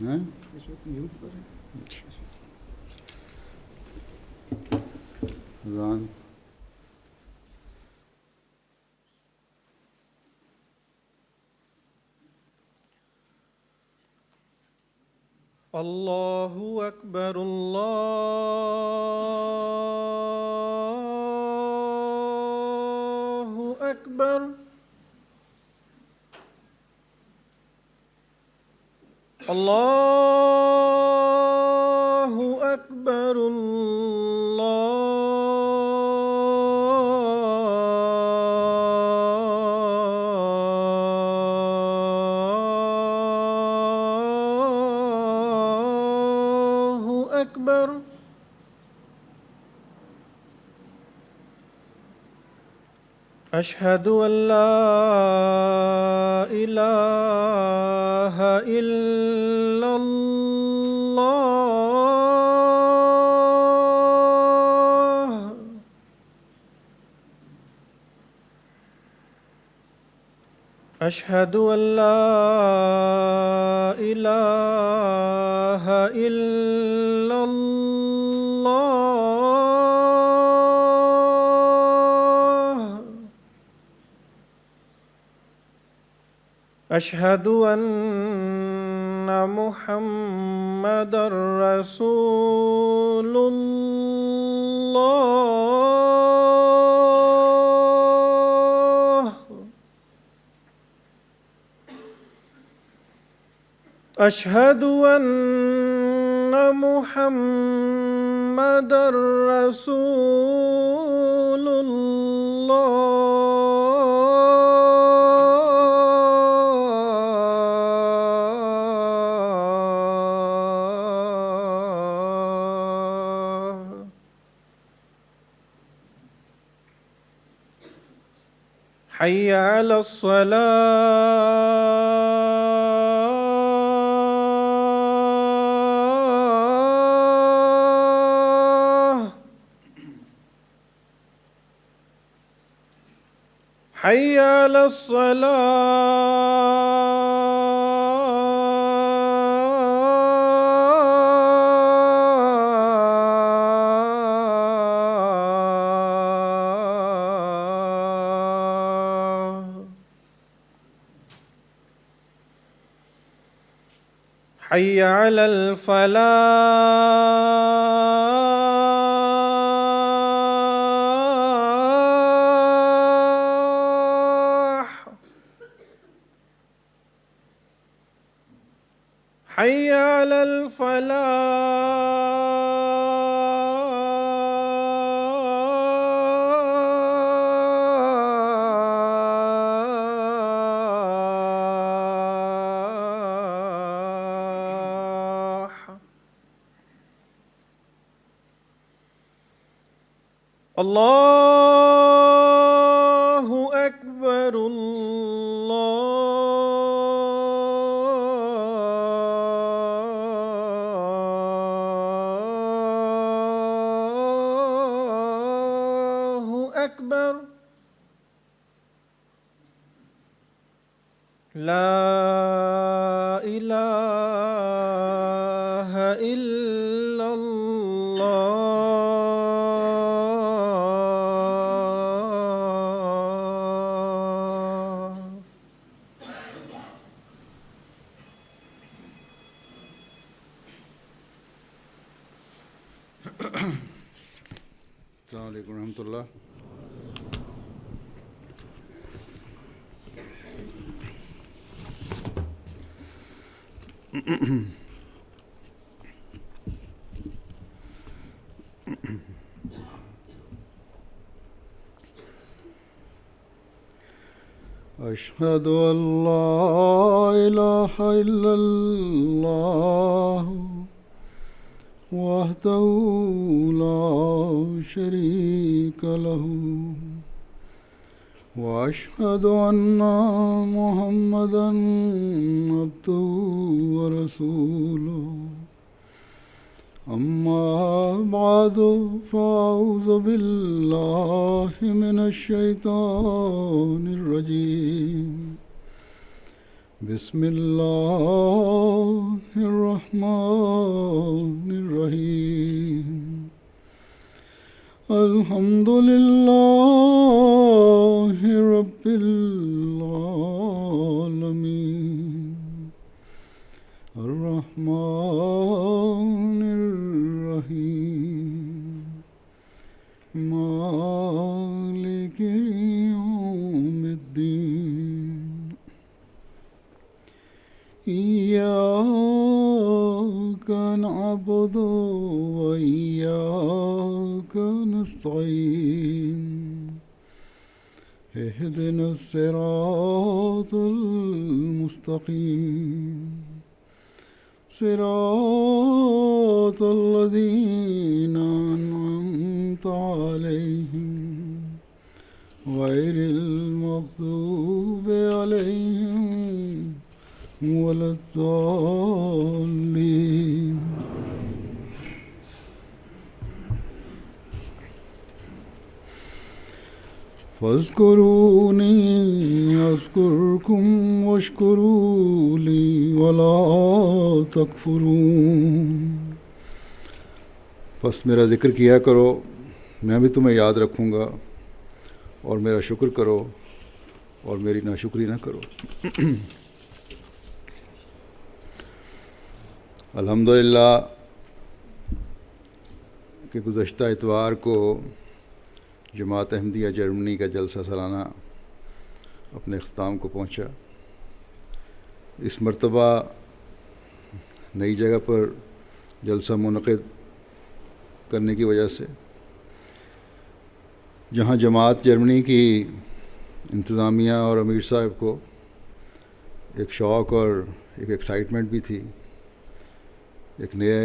ہیں اس وقت میوٹ پر ہے. اذان اللہ اکبر اللہ اکبر اللہ اکبر اللہ اکبر. اشہد ان لا الہ الا اللہ. اشہد ان لا الہ الا اللہ. اشہد ان محمد رسول اللہ. اشہد ان محمد رسول اللہ. حی علی الصلاة. حی علی الصلاة. حی علی الفلاح. حی علی الفلاح. اللہ اکبر اللہ اکبر. لا الہ الا اللہ. السلام علیکم ورحمۃ اللہ. أشهد أن لا إله إلا الله وحده لا شريك له وأشهد أن محمدا عبده ورسوله أما بعد فأعوذ بالله من الشيطان الرجيم بسم الله الرحمن الرحيم الحمد لله رب العالمين الرحمن الرحيم مالك يوم الدين إياك نعبد وإياك نستعين اهدنا الصراط المستقيم صراط الذين أنعمت عليهم غير المغضوب عليهم ولا الضالين فاذكروني أذكركم واشكروا لي ولا تكفرون پس میرا ذکر کیا کرو میں بھی تمہیں یاد رکھوں گا اور میرا شکر کرو اور میری ناشکری نہ کرو الحمدللہ کہ گزشتہ اتوار کو جماعت احمدیہ جرمنی کا جلسہ سالانہ اپنے اختتام کو پہنچا. اس مرتبہ نئی جگہ پر جلسہ منعقد کرنے کی وجہ سے جہاں جماعت جرمنی کی انتظامیہ اور امیر صاحب کو ایک شوق اور ایک ایکسائٹمنٹ بھی تھی، ایک نئے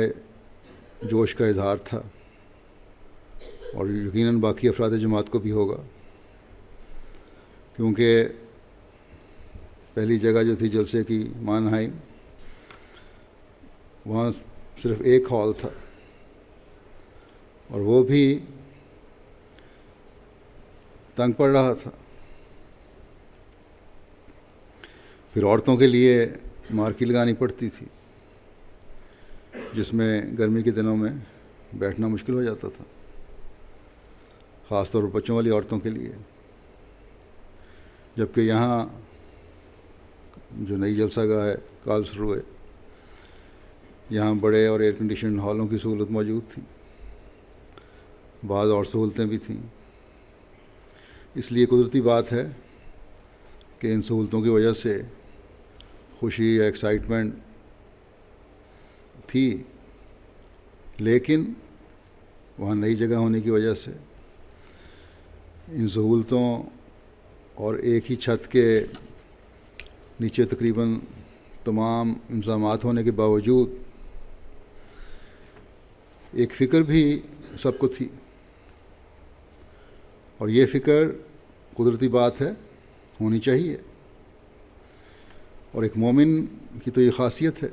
جوش کا اظہار تھا، اور یقیناً باقی افراد جماعت کو بھی ہوگا، کیونکہ پہلی جگہ جو تھی جلسے کی مانہائم، وہاں صرف ایک ہال تھا اور وہ بھی تنگ پڑ رہا تھا. پھر عورتوں کے لیے مارکی لگانی پڑتی تھی جس میں گرمی کے دنوں میں بیٹھنا مشکل ہو جاتا تھا، خاص طور پر بچوں والی عورتوں کے لیے. جبکہ یہاں جو نئی جلسہ گاہ ہے کارلسروے، یہاں بڑے اور ایئر کنڈیشن ہالوں کی سہولت موجود تھی، بعض اور سہولتیں بھی تھیں. اس لیے قدرتی بات ہے کہ ان سہولتوں کی وجہ سے خوشی یا ایکسائٹمنٹ تھی، لیکن وہاں نئی جگہ ہونے کی وجہ سے ان سہولتوں اور ایک ہی چھت کے نیچے تقریباً تمام انتظامات ہونے کے باوجود ایک فکر بھی سب کو تھی، اور یہ فکر قدرتی بات ہے، ہونی چاہیے. اور ایک مومن کی تو یہ خاصیت ہے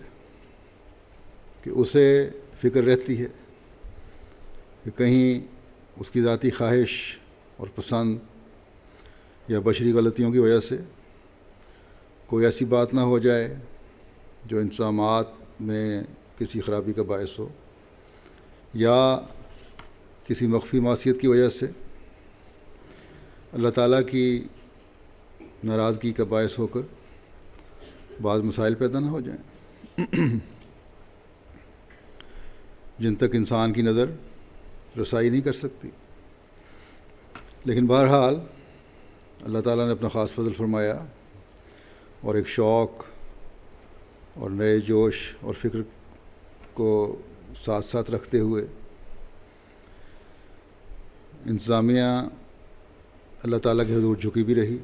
کہ اسے فکر رہتی ہے کہ کہیں اس کی ذاتی خواہش اور پسند یا بشری غلطیوں کی وجہ سے کوئی ایسی بات نہ ہو جائے جو انتظامات میں کسی خرابی کا باعث ہو، یا کسی مخفی معصیت کی وجہ سے اللہ تعالیٰ کی ناراضگی کا باعث ہو کر بعض مسائل پیدا نہ ہو جائیں جن تک انسان کی نظر رسائی نہیں کر سکتی. لیکن بہرحال اللہ تعالیٰ نے اپنا خاص فضل فرمایا اور ایک شوق اور نئے جوش اور فکر کو ساتھ ساتھ رکھتے ہوئے انتظامیہ اللہ تعالیٰ کے حضور جھکی بھی رہی،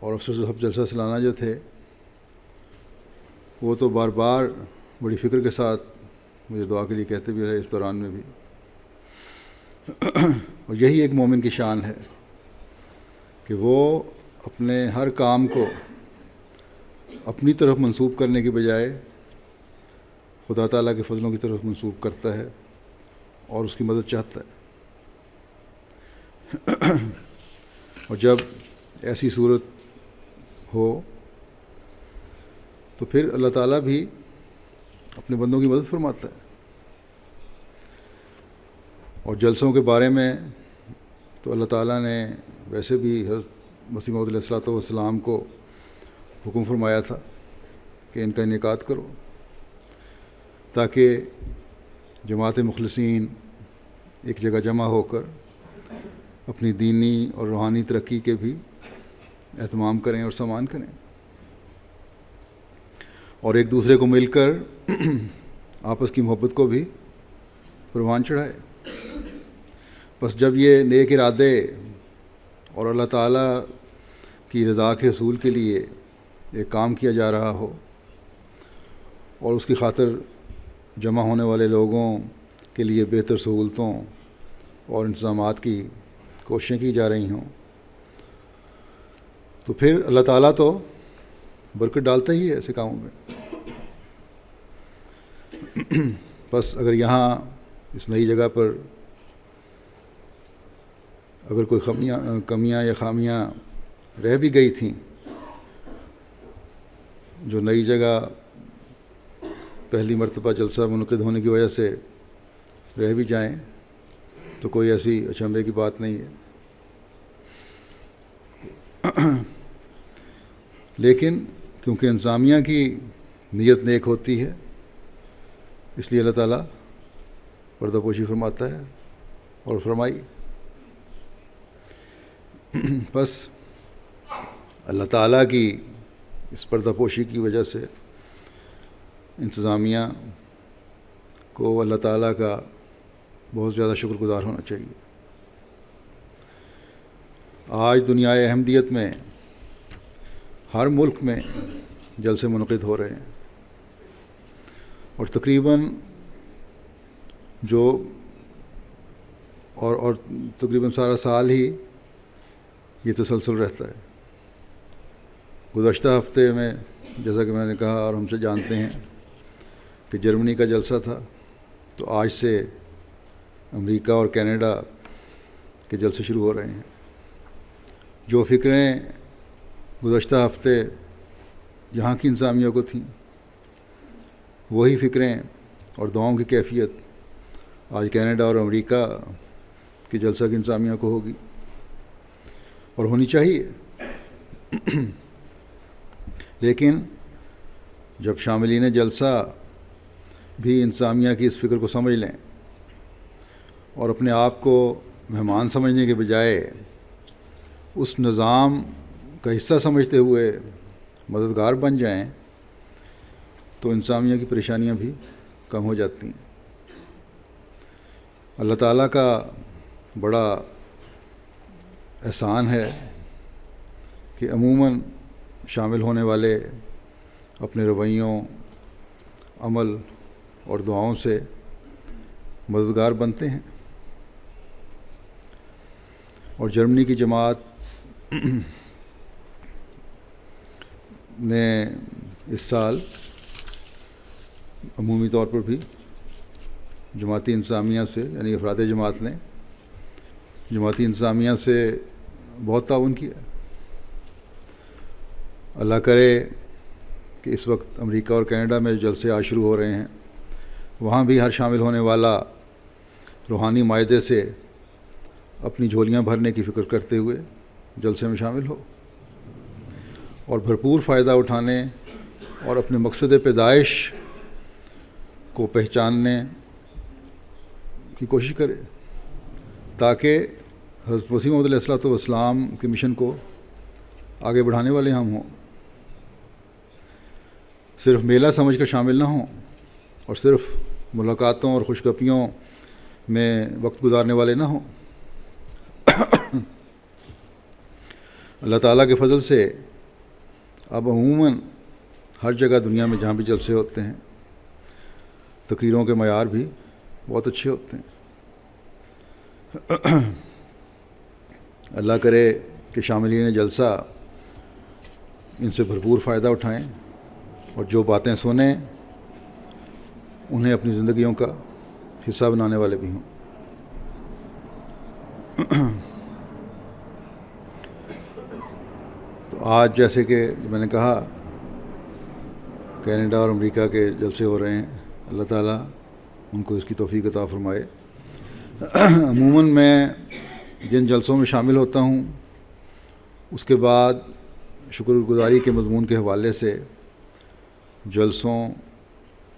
اور افسر صاحب جلسہ سالانہ جو تھے وہ تو بار بار بڑی فکر کے ساتھ مجھے دعا کے لیے کہتے بھی رہے اس دوران میں بھی. اور یہی ایک مومن کی شان ہے کہ وہ اپنے ہر کام کو اپنی طرف منسوب کرنے کے بجائے خدا تعالیٰ کے فضلوں کی طرف منسوب کرتا ہے اور اس کی مدد چاہتا ہے. اور جب ایسی صورت ہو تو پھر اللہ تعالیٰ بھی اپنے بندوں کی مدد فرماتا ہے. اور جلسوں کے بارے میں تو اللہ تعالیٰ نے ویسے بھی حضرت مسیح موعود علیہ الصلوۃ والسلام کو حکم فرمایا تھا کہ ان کا انعقاد کرو، تاکہ جماعت مخلصین ایک جگہ جمع ہو کر اپنی دینی اور روحانی ترقی کے بھی اہتمام کریں اور سامان کریں، اور ایک دوسرے کو مل کر آپس کی محبت کو بھی پروان چڑھائے. بس جب یہ نیک ارادے اور اللہ تعالیٰ کی رضا کے حصول کے لیے ایک کام کیا جا رہا ہو اور اس کی خاطر جمع ہونے والے لوگوں کے لیے بہتر سہولتوں اور انتظامات کی کوششیں کی جا رہی ہوں، تو پھر اللہ تعالیٰ تو برکت ڈالتا ہی ہے ایسے کاموں میں. بس اگر یہاں اس نئی جگہ پر اگر کوئی کمیاں یا خامیاں رہ بھی گئی تھیں جو نئی جگہ پہلی مرتبہ جلسہ منعقد ہونے کی وجہ سے رہ بھی جائیں تو کوئی ایسی اچنبھے کی بات نہیں ہے. لیکن کیونکہ انتظامیہ کی نیت نیک ہوتی ہے اس لیے اللہ تعالیٰ پردہ پوشی فرماتا ہے اور فرمائی. بس اللہ تعالیٰ کی اس پردہ پوشی کی وجہ سے انتظامیہ کو اللہ تعالیٰ کا بہت زیادہ شکر گزار ہونا چاہیے. آج دنیائے احمدیت میں ہر ملک میں جلسے منعقد ہو رہے ہیں، اور تقریباً تقریباً سارا سال ہی یہ تسلسل رہتا ہے. گزشتہ ہفتے میں جیسا کہ میں نے کہا اور ہم سے جانتے ہیں کہ جرمنی کا جلسہ تھا، تو آج سے امریکہ اور کینیڈا کے جلسے شروع ہو رہے ہیں. جو فکریں گزشتہ ہفتے یہاں کی انتظامیہ کو تھیں وہی فکریں اور دعاؤں کی کیفیت آج کینیڈا اور امریکہ کے جلسہ کی انتظامیہ کو ہوگی اور ہونی چاہیے. لیکن جب شاملین جلسہ بھی انتظامیہ کی اس فکر کو سمجھ لیں اور اپنے آپ کو مہمان سمجھنے کے بجائے اس نظام کا حصہ سمجھتے ہوئے مددگار بن جائیں تو انتظامیہ کی پریشانیاں بھی کم ہو جاتی ہیں. اللہ تعالیٰ کا بڑا احسان ہے کہ عموماً شامل ہونے والے اپنے رویوں، عمل اور دعاؤں سے مددگار بنتے ہیں. اور جرمنی کی جماعت نے اس سال عمومی طور پر بھی جماعتی انتظامیہ سے یعنی افراد جماعت نے جماعتی انتظامیہ سے بہت تعاون کیا. اللہ کرے کہ اس وقت امریکہ اور کینیڈا میں جلسے آج شروع ہو رہے ہیں وہاں بھی ہر شامل ہونے والا روحانی معاہدے سے اپنی جھولیاں بھرنے کی فکر کرتے ہوئے جلسے میں شامل ہو اور بھرپور فائدہ اٹھانے اور اپنے مقصد پیدائش کو پہچاننے کی کوشش کرے تاکہ حضرت مسیح موعود علیہ الصلوۃ والسلام کے مشن کو آگے بڑھانے والے ہم ہوں. صرف میلہ سمجھ کر شامل نہ ہوں اور صرف ملاقاتوں اور خوشگپیوں میں وقت گزارنے والے نہ ہوں. اللہ تعالیٰ کے فضل سے اب عموماً ہر جگہ دنیا میں جہاں بھی جلسے ہوتے ہیں تقریروں کے معیار بھی بہت اچھے ہوتے ہیں. اللہ کرے کہ شاملین جلسہ ان سے بھرپور فائدہ اٹھائیں اور جو باتیں سنیں انہیں اپنی زندگیوں کا حصہ بنانے والے بھی ہوں. تو آج جیسے کہ میں نے کہا کینیڈا اور امریکہ کے جلسے ہو رہے ہیں، اللہ تعالیٰ ان کو اس کی توفیق عطا فرمائے۔ عموماً میں جن جلسوں میں شامل ہوتا ہوں اس کے بعد شکر گزاری کے مضمون کے حوالے سے جلسوں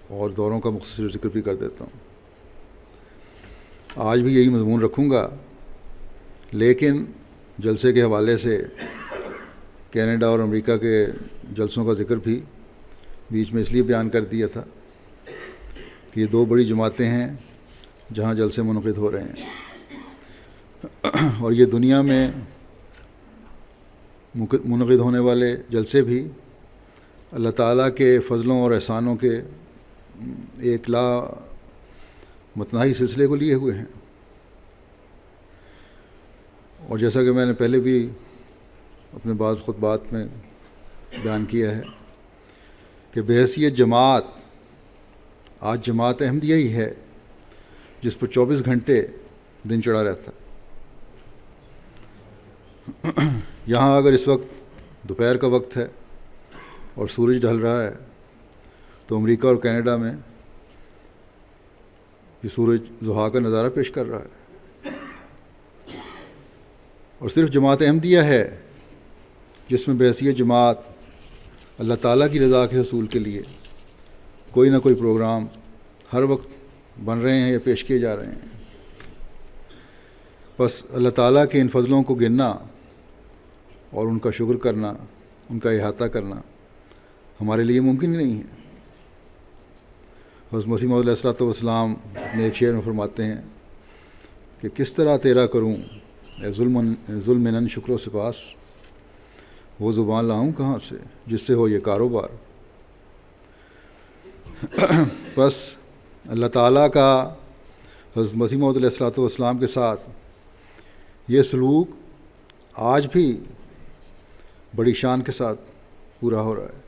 اور دوروں کا مختصر ذکر بھی کر دیتا ہوں۔ آج بھی یہی مضمون رکھوں گا، لیکن جلسے کے حوالے سے کینیڈا اور امریکہ کے جلسوں کا ذکر بھی بیچ میں اس لیے بیان کر دیا تھا کہ یہ دو بڑی جماعتیں ہیں جہاں جلسے منعقد ہو رہے ہیں، اور یہ دنیا میں منعقد ہونے والے جلسے بھی اللہ تعالیٰ کے فضلوں اور احسانوں کے ایک لا متناہی سلسلے کو لیے ہوئے ہیں۔ اور جیسا کہ میں نے پہلے بھی اپنے بعض خطبات میں بیان کیا ہے کہ بحیثیت جماعت آج جماعت احمدیہ ہی ہے جس پر 24 گھنٹے دن چڑھا رہتا ہے۔ یہاں اگر اس وقت دوپہر کا وقت ہے اور سورج ڈھل رہا ہے تو امریکہ اور کینیڈا میں یہ سورج ضحیٰ کا نظارہ پیش کر رہا ہے، اور صرف جماعت احمدیہ ہے جس میں بحیثیت جماعت اللہ تعالیٰ کی رضا کے حصول کے لیے کوئی نہ کوئی پروگرام ہر وقت بن رہے ہیں یا پیش کیے جا رہے ہیں۔ بس اللہ تعالیٰ کے ان فضلوں کو گننا اور ان کا شکر کرنا، ان کا احاطہ کرنا ہمارے لیے ممکن ہی نہیں ہے۔ حضرت مسیح موعود علیہ الصلوۃ والسلام نے ایک شعر میں فرماتے ہیں کہ کس طرح تیرا کروں اے ظلم شکر و سپاس، وہ زبان لاؤں کہاں سے جس سے ہو یہ کاروبار۔ بس اللہ تعالیٰ کا حضرت مسیح موعود علیہ الصلوۃ والسلام کے ساتھ یہ سلوک آج بھی بڑی شان کے ساتھ پورا ہو رہا ہے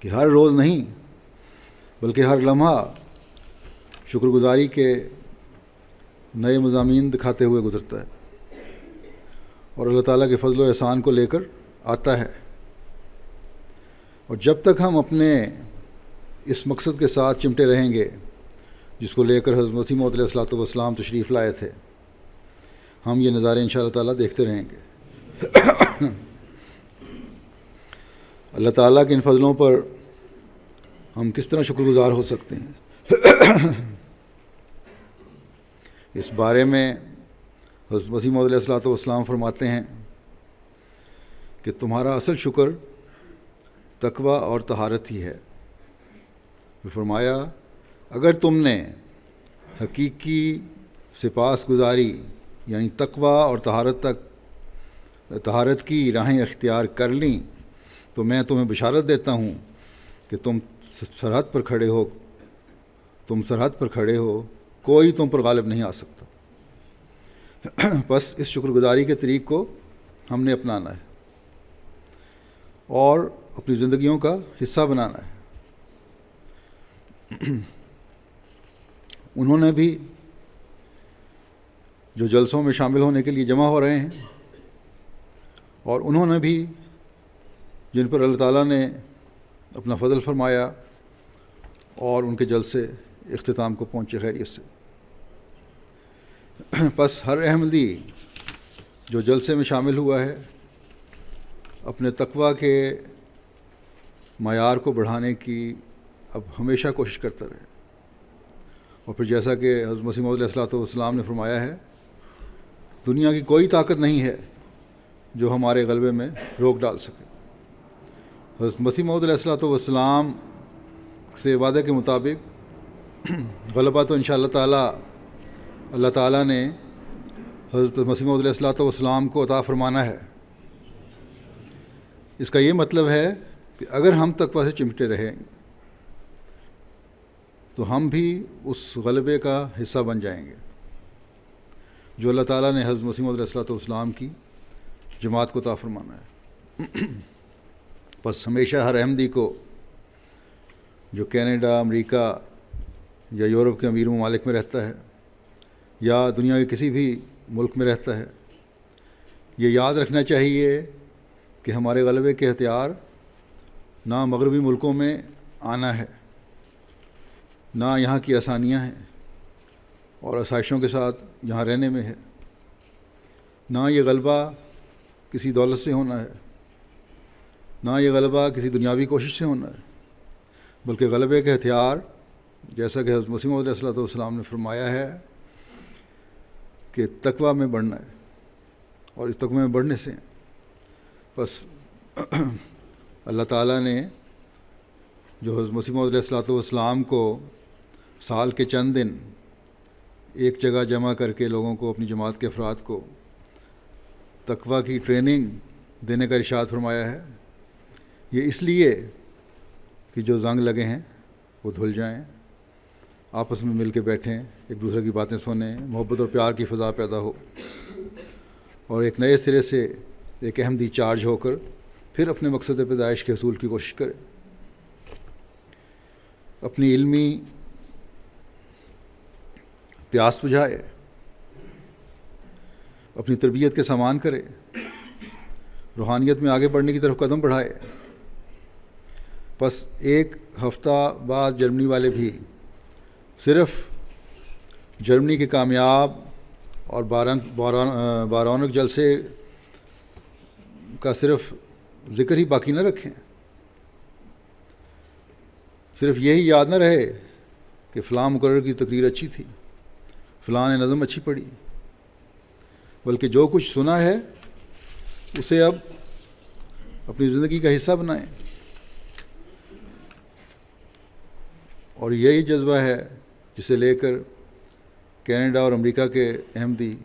کہ ہر روز نہیں بلکہ ہر لمحہ شکر گزاری کے نئے مضامین دکھاتے ہوئے گزرتا ہے اور اللہ تعالیٰ کے فضل و احسان کو لے کر آتا ہے۔ اور جب تک ہم اپنے اس مقصد کے ساتھ چمٹے رہیں گے جس کو لے کر حضرت مسیح موعود علیہ الصلوۃ والسلام تشریف لائے تھے، ہم یہ نظارے انشاءاللہ تعالیٰ دیکھتے رہیں گے۔ اللہ تعالیٰ کے ان فضلوں پر ہم کس طرح شکر گزار ہو سکتے ہیں، اس بارے میں حضرت مسیح موعود علیہ الصلوۃ والسلام فرماتے ہیں کہ تمہارا اصل شکر تقوی اور طہارت ہی ہے۔ پھر فرمایا اگر تم نے حقیقی سپاس گزاری یعنی تقوی اور طہارت کی راہیں اختیار کر لیں تو میں تمہیں بشارت دیتا ہوں کہ تم سرحد پر کھڑے ہو، کوئی تم پر غالب نہیں آ سکتا۔ بس اس شکر گزاری کے طریق کو ہم نے اپنانا ہے اور اپنی زندگیوں کا حصہ بنانا ہے۔ انہوں نے بھی جو جلسوں میں شامل ہونے کے لیے جمع ہو رہے ہیں اور انہوں نے بھی جن پر اللہ تعالیٰ نے اپنا فضل فرمایا اور ان کے جلسے اختتام کو پہنچے خیریت سے، بس ہر احمدی جو جلسے میں شامل ہوا ہے اپنے تقوی کے معیار کو بڑھانے کی اب ہمیشہ کوشش کرتا رہے، اور پھر جیسا کہ حضرت مسیح موعود علیہ الصلوۃ والسلام نے فرمایا ہے دنیا کی کوئی طاقت نہیں ہے جو ہمارے غلبے میں روک ڈال سکے۔ حضرت مسیح موعود علیہ الصلوۃ والسلام سے وعدے کے مطابق غلبہ تو انشاءاللہ تعالیٰ اللہ تعالیٰ نے حضرت مسیح موعود علیہ الصلوۃ والسلام کو عطا فرمانا ہے۔ اس کا یہ مطلب ہے کہ اگر ہم تقوی سے چمٹے رہیں تو ہم بھی اس غلبے کا حصہ بن جائیں گے جو اللہ تعالیٰ نے حضرت مسیح موعود علیہ الصلوۃ والسلام کی جماعت کو عطا فرمانا ہے۔ بس ہمیشہ ہر احمدی کو جو کینیڈا، امریکہ یا یورپ کے امیر ممالک میں رہتا ہے یا دنیا کے کسی بھی ملک میں رہتا ہے، یہ یاد رکھنا چاہیے کہ ہمارے غلبے کے ہتھیار نہ مغربی ملکوں میں آنا ہے، نہ یہاں کی آسانیاں ہیں اور آسائشوں کے ساتھ یہاں رہنے میں ہے، نہ یہ غلبہ کسی دولت سے ہونا ہے، نہ یہ غلبہ کسی دنیاوی کوشش سے ہونا ہے، بلکہ غلبے کے ہتھیار جیسا کہ حضرت مسیح موعود علیہ السلام نے فرمایا ہے کہ تقویٰ میں بڑھنا ہے، اور اس تقوی میں بڑھنے سے بس اللہ تعالیٰ نے جو حضرت مسیح موعود علیہ السلام کو سال کے چند دن ایک جگہ جمع کر کے لوگوں کو، اپنی جماعت کے افراد کو تقویٰ کی ٹریننگ دینے کا ارشاد فرمایا ہے، یہ اس لیے کہ جو زنگ لگے ہیں وہ دھل جائیں، آپس میں مل کے بیٹھیں، ایک دوسرے کی باتیں سنیں، محبت اور پیار کی فضا پیدا ہو، اور ایک نئے سرے سے ایک احمدی چارج ہو کر پھر اپنے مقصد پیدائش کے حصول کی کوشش کرے، اپنی علمی پیاس بجھائے، اپنی تربیت کے سامان کرے، روحانیت میں آگے بڑھنے کی طرف قدم بڑھائے۔ بس ایک ہفتہ بعد جرمنی والے بھی صرف جرمنی کے کامیاب اور بارونق جلسے کا صرف ذکر ہی باقی نہ رکھیں، صرف یہی یاد نہ رہے کہ فلاں مقرر کی تقریر اچھی تھی، فلاں نے نظم اچھی پڑھی، بلکہ جو کچھ سنا ہے اسے اب اپنی زندگی کا حصہ بنائیں، اور یہی جذبہ ہے جسے لے کر کینیڈا اور امریکہ کے احمدی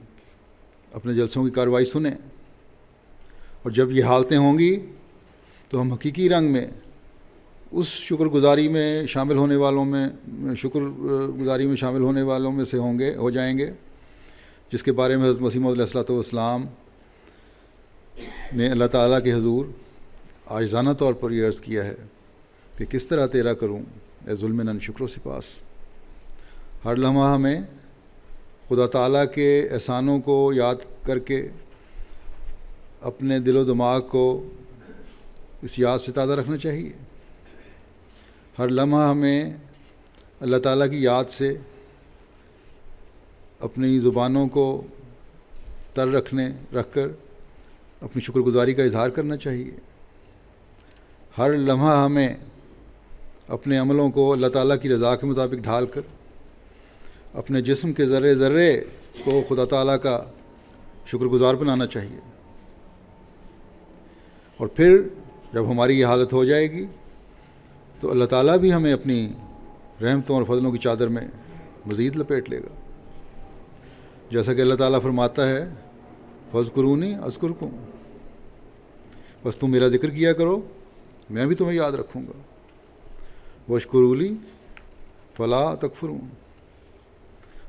اپنے جلسوں کی کارروائی سنیں، اور جب یہ حالتیں ہوں گی تو ہم حقیقی رنگ میں اس شکر گزاری میں شامل ہونے والوں میں سے ہو جائیں گے جس کے بارے میں حضرت مسیح موعود علیہ السلام نے اللہ تعالیٰ کے حضور عاجزانہ طور پر یہ عرض کیا ہے کہ کس طرح تیرا کروں اے ظلم نن شکر و سپاس۔ ہر لمحہ ہمیں خدا تعالیٰ کے احسانوں کو یاد کر کے اپنے دل و دماغ کو اس یاد سے تازہ رکھنا چاہیے۔ ہر لمحہ ہمیں اللہ تعالیٰ کی یاد سے اپنی زبانوں کو تر رکھ کر اپنی شکر گزاری کا اظہار کرنا چاہیے۔ ہر لمحہ ہمیں اپنے عملوں کو اللہ تعالیٰ کی رضا کے مطابق ڈھال کر اپنے جسم کے ذرے ذرے کو خدا تعالیٰ کا شکر گزار بنانا چاہیے، اور پھر جب ہماری یہ حالت ہو جائے گی تو اللہ تعالیٰ بھی ہمیں اپنی رحمتوں اور فضلوں کی چادر میں مزید لپیٹ لے گا، جیسا کہ اللہ تعالیٰ فرماتا ہے فاذکرونی اذکرکم، بس تم میرا ذکر کیا کرو میں بھی تمہیں یاد رکھوں گا، واشکروا لی فلا تکفرون،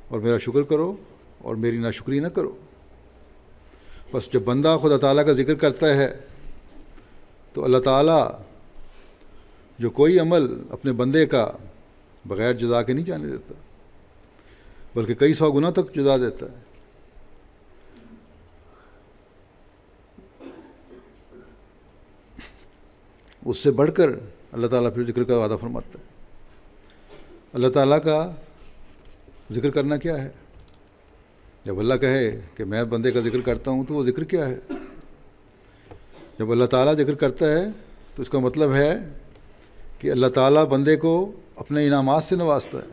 اور میرا شکر کرو اور میری ناشکری نہ کرو۔ بس جب بندہ خدا تعالیٰ کا ذکر کرتا ہے تو اللہ تعالیٰ جو کوئی عمل اپنے بندے کا بغیر جزا کے نہیں جانے دیتا، بلکہ کئی 100 گنا تک جزا دیتا ہے۔ اس سے بڑھ کر اللہ تعالیٰ پھر ذکر کا وعدہ فرماتا ہے۔ اللہ تعالیٰ کا ذکر کرنا کیا ہے؟ جب اللہ کہے کہ میں بندے کا ذکر کرتا ہوں تو وہ ذکر کیا ہے؟ جب اللہ تعالیٰ ذکر کرتا ہے تو اس کا مطلب ہے کہ اللہ تعالیٰ بندے کو اپنے انعامات سے نوازتا ہے،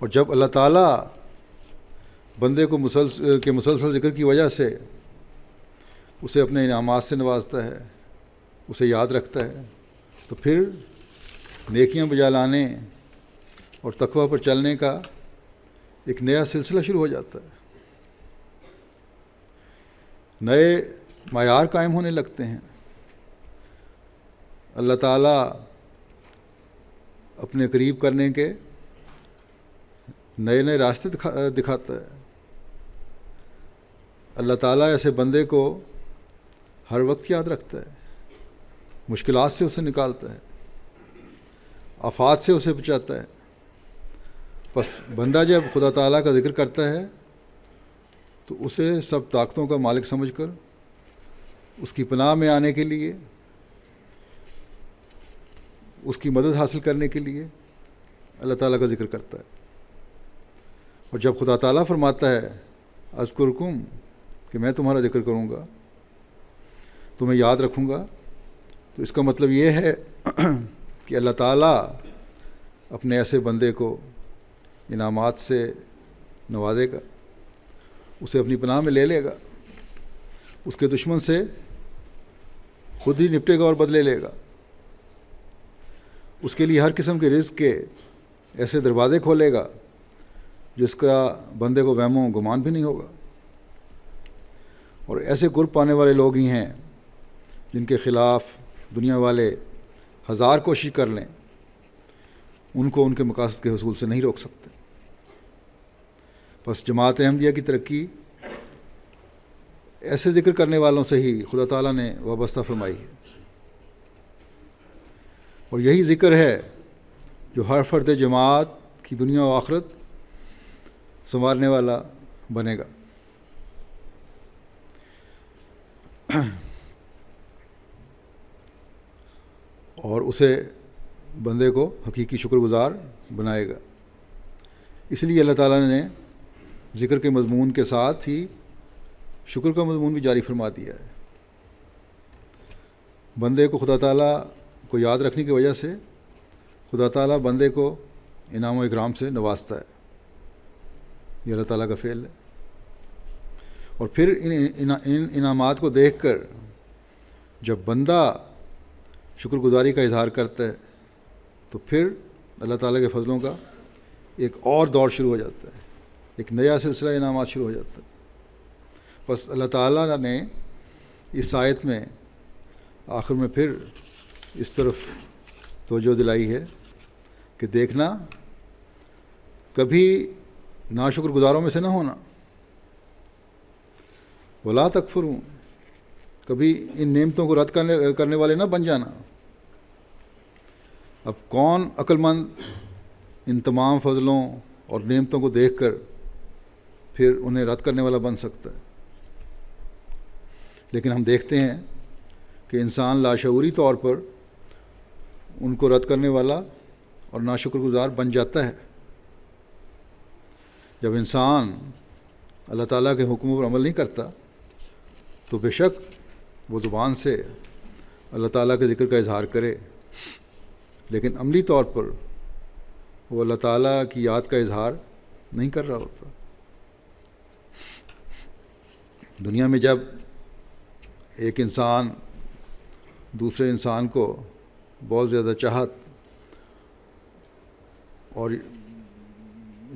اور جب اللہ تعالیٰ بندے کو مسلسل ذکر کی وجہ سے اسے اپنے انعامات سے نوازتا ہے، اسے یاد رکھتا ہے، تو پھر نیکیاں بجا لانے اور تقویٰ پر چلنے کا ایک نیا سلسلہ شروع ہو جاتا ہے، نئے معیار قائم ہونے لگتے ہیں۔ اللہ تعالیٰ اپنے قریب کرنے کے نئے راستے دکھاتا ہے۔ اللہ تعالیٰ ایسے بندے کو ہر وقت یاد رکھتا ہے، مشکلات سے اسے نکالتا ہے، آفات سے اسے بچاتا ہے۔ بس بندہ جب خدا تعالیٰ کا ذکر کرتا ہے تو اسے سب طاقتوں کا مالک سمجھ کر اس کی پناہ میں آنے کے لیے، اس کی مدد حاصل کرنے کے لیے اللہ تعالیٰ کا ذکر کرتا ہے۔ اور جب خدا تعالیٰ فرماتا ہے اذکرکم، کہ میں تمہارا ذکر کروں گا، تمہیں یاد رکھوں گا، تو اس کا مطلب یہ ہے کہ اللہ تعالیٰ اپنے ایسے بندے کو انعامات سے نوازے گا، اسے اپنی پناہ میں لے لے گا، اس کے دشمن سے خود ہی نپٹے گا اور بدلے لے گا، اس کے لیے ہر قسم کے رزق کے ایسے دروازے کھولے گا جس کا بندے کو وہم و گمان بھی نہیں ہوگا۔ اور ایسے قرب پانے والے لوگ ہی ہیں جن کے خلاف دنیا والے ہزار کوشش کر لیں، ان کو ان کے مقاصد کے حصول سے نہیں روک سکتے۔ بس جماعت احمدیہ کی ترقی ایسے ذکر کرنے والوں سے ہی خدا تعالیٰ نے وابستہ فرمائی ہے، اور یہی ذکر ہے جو ہر فرد جماعت کی دنیا و آخرت سنوارنے والا بنے گا۔ اور اسے بندے کو حقیقی شکر گزار بنائے گا۔ اس لیے اللہ تعالیٰ نے ذکر کے مضمون کے ساتھ ہی شکر کا مضمون بھی جاری فرما دیا ہے۔ بندے کو خدا تعالیٰ کو یاد رکھنے کی وجہ سے خدا تعالیٰ بندے کو انعام و اکرام سے نوازتا ہے، یہ اللہ تعالیٰ کا فعل ہے۔ اور پھر ان انعامات کو دیکھ کر جب بندہ شکر گزاری کا اظہار کرتا ہے تو پھر اللہ تعالیٰ کے فضلوں کا ایک اور دور شروع ہو جاتا ہے، ایک نیا سلسلہ انعامات شروع ہو جاتا ہے۔ بس اللہ تعالیٰ نے اس آیت میں آخر میں پھر اس طرف توجہ دلائی ہے کہ دیکھنا کبھی ناشکر گزاروں میں سے نہ ہونا، ولا تکفرون، کبھی ان نعمتوں کو رد کرنے والے نہ بن جانا۔ اب کون عقل مند ان تمام فضلوں اور نعمتوں کو دیکھ کر پھر انہیں رد کرنے والا بن سکتا ہے؟ لیکن ہم دیکھتے ہیں کہ انسان لاشعوری طور پر ان کو رد کرنے والا اور ناشکر گزار بن جاتا ہے۔ جب انسان اللہ تعالیٰ کے حکموں پر عمل نہیں کرتا تو بے شک وہ زبان سے اللہ تعالیٰ کے ذکر کا اظہار کرے، لیکن عملی طور پر وہ اللہ تعالیٰ کی یاد کا اظہار نہیں کر رہا ہوتا۔ دنیا میں جب ایک انسان دوسرے انسان کو بہت زیادہ چاہت اور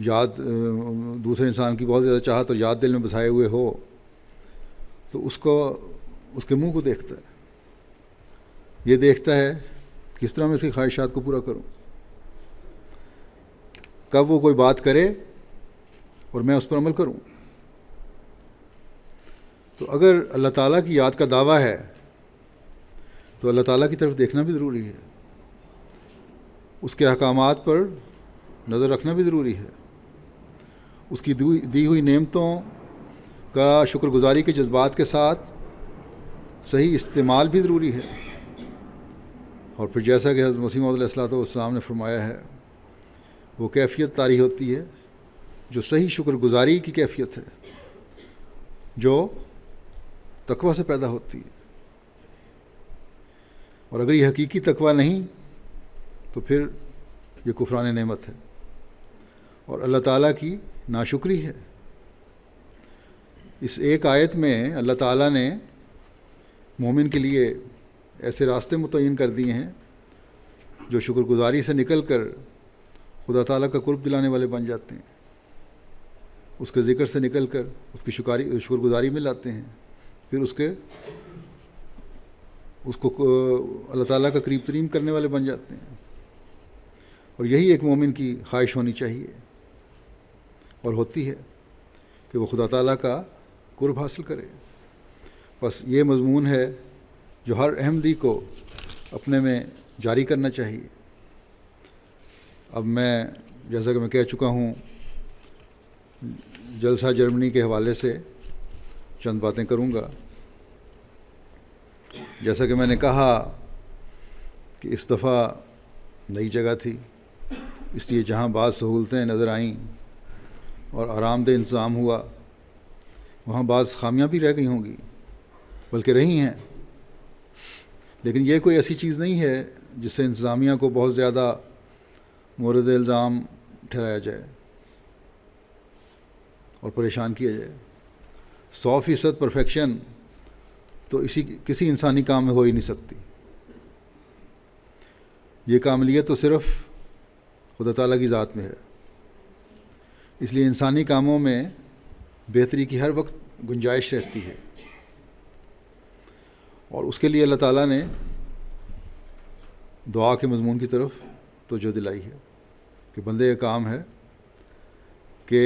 یاد، دوسرے انسان کی بہت زیادہ چاہت اور یاد دل میں بسائے ہوئے ہو تو اس کے منہ کو دیکھتا ہے، یہ دیکھتا ہے کس طرح میں اس کی خواہشات کو پورا کروں، کب وہ کوئی بات کرے اور میں اس پر عمل کروں۔ تو اگر اللہ تعالیٰ کی یاد کا دعویٰ ہے تو اللہ تعالیٰ کی طرف دیکھنا بھی ضروری ہے، اس کے احکامات پر نظر رکھنا بھی ضروری ہے، اس کی دی ہوئی نعمتوں کا شکر گزاری کے جذبات کے ساتھ صحیح استعمال بھی ضروری ہے۔ اور پھر جیسا کہ حضرت مسیح موعود علیہ الصلوۃ والسلام نے فرمایا ہے، وہ کیفیت طاری ہوتی ہے جو صحیح شکر گزاری کی کیفیت ہے، جو تقویٰ سے پیدا ہوتی ہے۔ اور اگر یہ حقیقی تقویٰ نہیں تو پھر یہ کفران نعمت ہے اور اللہ تعالیٰ کی ناشکری ہے۔ اس ایک آیت میں اللہ تعالیٰ نے مومن کے لیے ایسے راستے متعین کر دیے ہیں جو شکر گزاری سے نکل کر خدا تعالیٰ کا قرب دلانے والے بن جاتے ہیں، اس کے ذکر سے نکل کر اس کی شکر گزاری میں لاتے ہیں، پھر اس کو اللہ تعالیٰ کا قریب ترین کرنے والے بن جاتے ہیں۔ اور یہی ایک مومن کی خواہش ہونی چاہیے اور ہوتی ہے کہ وہ خدا تعالیٰ کا قرب حاصل کرے۔ بس یہ مضمون ہے جو ہر احمدی کو اپنے میں جاری کرنا چاہیے۔ اب میں جیسا کہ میں کہہ چکا ہوں، جلسہ جرمنی کے حوالے سے چند باتیں کروں گا۔ جیسا کہ میں نے کہا کہ اس دفعہ نئی جگہ تھی، اس لیے جہاں بعض سہولتیں نظر آئیں اور آرام دہ انتظام ہوا، وہاں بعض خامیاں بھی رہ گئی ہوں گی، بلکہ رہی ہیں، لیکن یہ کوئی ایسی چیز نہیں ہے جس سے انتظامیہ کو بہت زیادہ مورد الزام ٹھہرایا جائے اور پریشان کیا جائے۔ 100% پرفیکشن تو کسی انسانی کام میں ہو ہی نہیں سکتی۔ یہ کاملیت تو صرف خدا تعالیٰ کی ذات میں ہے، اس لیے انسانی کاموں میں بہتری کی ہر وقت گنجائش رہتی ہے، اور اس کے لیے اللہ تعالیٰ نے دعا کے مضمون کی طرف توجہ دلائی ہے کہ بندے کا کام ہے کہ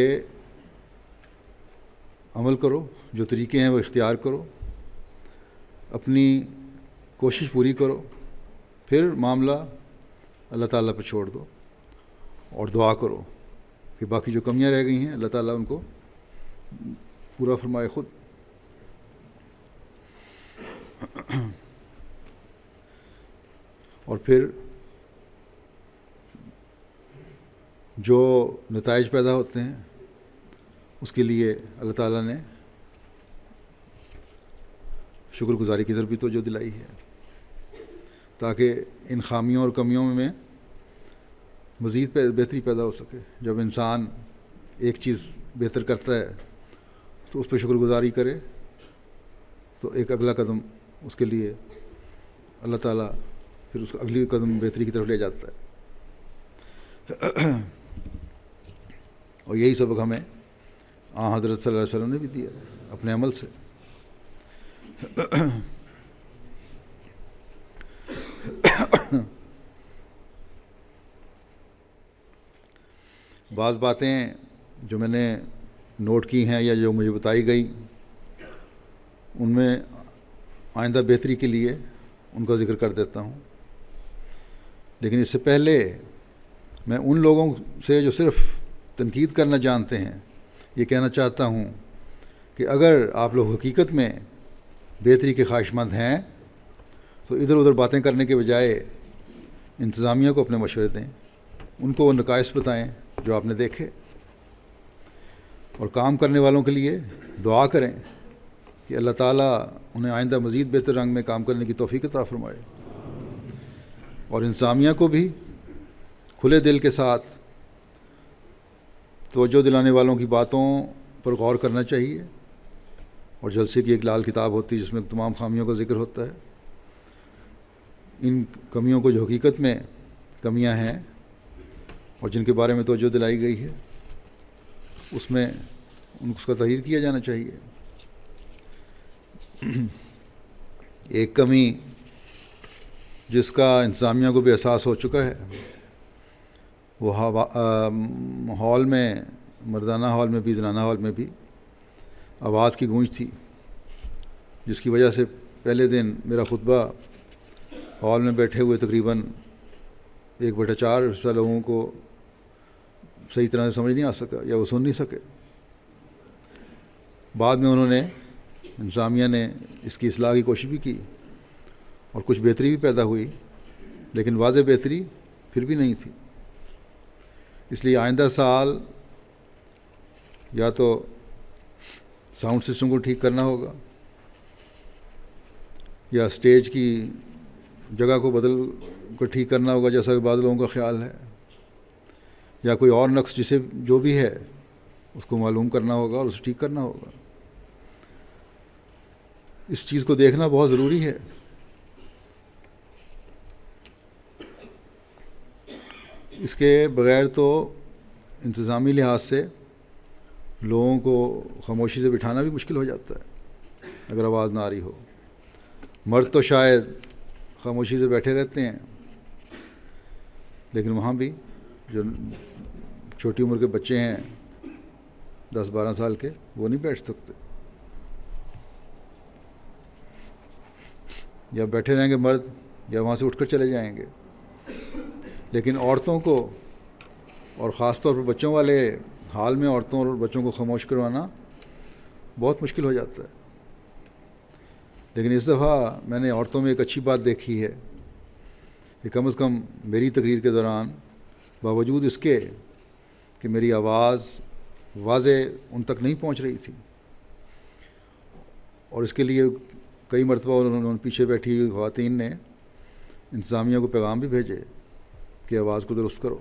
عمل کرو، جو طریقے ہیں وہ اختیار کرو، اپنی کوشش پوری کرو، پھر معاملہ اللہ تعالیٰ پہ چھوڑ دو اور دعا کرو کہ باقی جو کمیاں رہ گئی ہیں اللہ تعالیٰ ان کو پورا فرمائے خود۔ اور پھر جو نتائج پیدا ہوتے ہیں اس کے لیے اللہ تعالیٰ نے شکر گزاری کی طرف بھی توجہ دلائی ہے، تاکہ ان خامیوں اور کمیوں میں مزید بہتری پیدا ہو سکے۔ جب انسان ایک چیز بہتر کرتا ہے تو اس پہ شکر گزاری کرے تو ایک اگلا قدم اس کے لیے اللہ تعالیٰ پھر اس اگلی قدم بہتری کی طرف لے جاتا ہے۔ اور یہی سبق ہمیں حضرت صلی اللہ علیہ وسلم نے بھی دیا اپنے عمل سے۔ بعض باتیں جو میں نے نوٹ کی ہیں یا جو مجھے بتائی گئی، ان میں آئندہ بہتری کے لیے ان کا ذکر کر دیتا ہوں، لیکن اس سے پہلے میں ان لوگوں سے جو صرف تنقید کرنا جانتے ہیں یہ کہنا چاہتا ہوں کہ اگر آپ لوگ حقیقت میں بہتری کے خواہش مند ہیں تو ادھر ادھر باتیں کرنے کے بجائے انتظامیہ کو اپنے مشورے دیں، ان کو وہ نقائص بتائیں جو آپ نے دیکھے، اور کام کرنے والوں کے لیے دعا کریں کہ اللہ تعالیٰ انہیں آئندہ مزید بہتر رنگ میں کام کرنے کی توفیق عطا فرمائے، اور انتظامیہ کو بھی کھلے دل کے ساتھ توجہ دلانے والوں کی باتوں پر غور کرنا چاہیے۔ اور جلسے کی ایک لال کتاب ہوتی ہے جس میں تمام خامیوں کا ذکر ہوتا ہے، ان کمیوں کو جو حقیقت میں کمیاں ہیں اور جن کے بارے میں توجہ دلائی گئی ہے اس میں اس کا تحریر کیا جانا چاہیے۔ ایک کمی جس کا انتظامیہ کو بھی احساس ہو چکا ہے وہ ہال میں، مردانہ ہال میں بھی زنانہ ہال میں بھی آواز کی گونج تھی، جس کی وجہ سے پہلے دن میرا خطبہ ہال میں بیٹھے ہوئے تقریباً 1/4 لوگوں کو صحیح طرح سے سمجھ نہیں آ سکا یا وہ سن نہیں سکے۔ بعد میں انہوں نے، انتظامیہ نے اس کی اصلاح کی کوشش بھی کی اور کچھ بہتری بھی پیدا ہوئی، لیکن واضح بہتری پھر بھی نہیں تھی۔ اس لیے آئندہ سال یا تو ساؤنڈ سسٹم کو ٹھیک کرنا ہوگا یا اسٹیج کی جگہ کو بدل کر ٹھیک کرنا ہوگا جیسا کہ بعض لوگوں کا خیال ہے، یا کوئی اور نقص جسے جو بھی ہے اس کو معلوم کرنا ہوگا اور اسے ٹھیک کرنا ہوگا۔ اس چیز کو دیکھنا بہت ضروری ہے۔ اس کے بغیر تو انتظامی لحاظ سے لوگوں کو خاموشی سے بٹھانا بھی مشکل ہو جاتا ہے اگر آواز نہ آ رہی ہو۔ مرد تو شاید خاموشی سے بیٹھے رہتے ہیں، لیکن وہاں بھی جو چھوٹی عمر کے بچے ہیں 10-12 سال کے، وہ نہیں بیٹھ سکتے، یا بیٹھے رہیں گے مرد یا وہاں سے اٹھ کر چلے جائیں گے۔ لیکن عورتوں کو، اور خاص طور پر بچوں والے حال میں عورتوں اور بچوں کو خاموش کروانا بہت مشکل ہو جاتا ہے۔ لیکن اس دفعہ میں نے عورتوں میں ایک اچھی بات دیکھی ہے کہ کم از کم میری تقریر کے دوران باوجود اس کے کہ میری آواز واضح ان تک نہیں پہنچ رہی تھی، اور اس کے لیے کئی مرتبہ انہوں نے پیچھے بیٹھی ہوئی خواتین نے انتظامیہ کو پیغام بھی بھیجے کہ آواز کو درست کرو،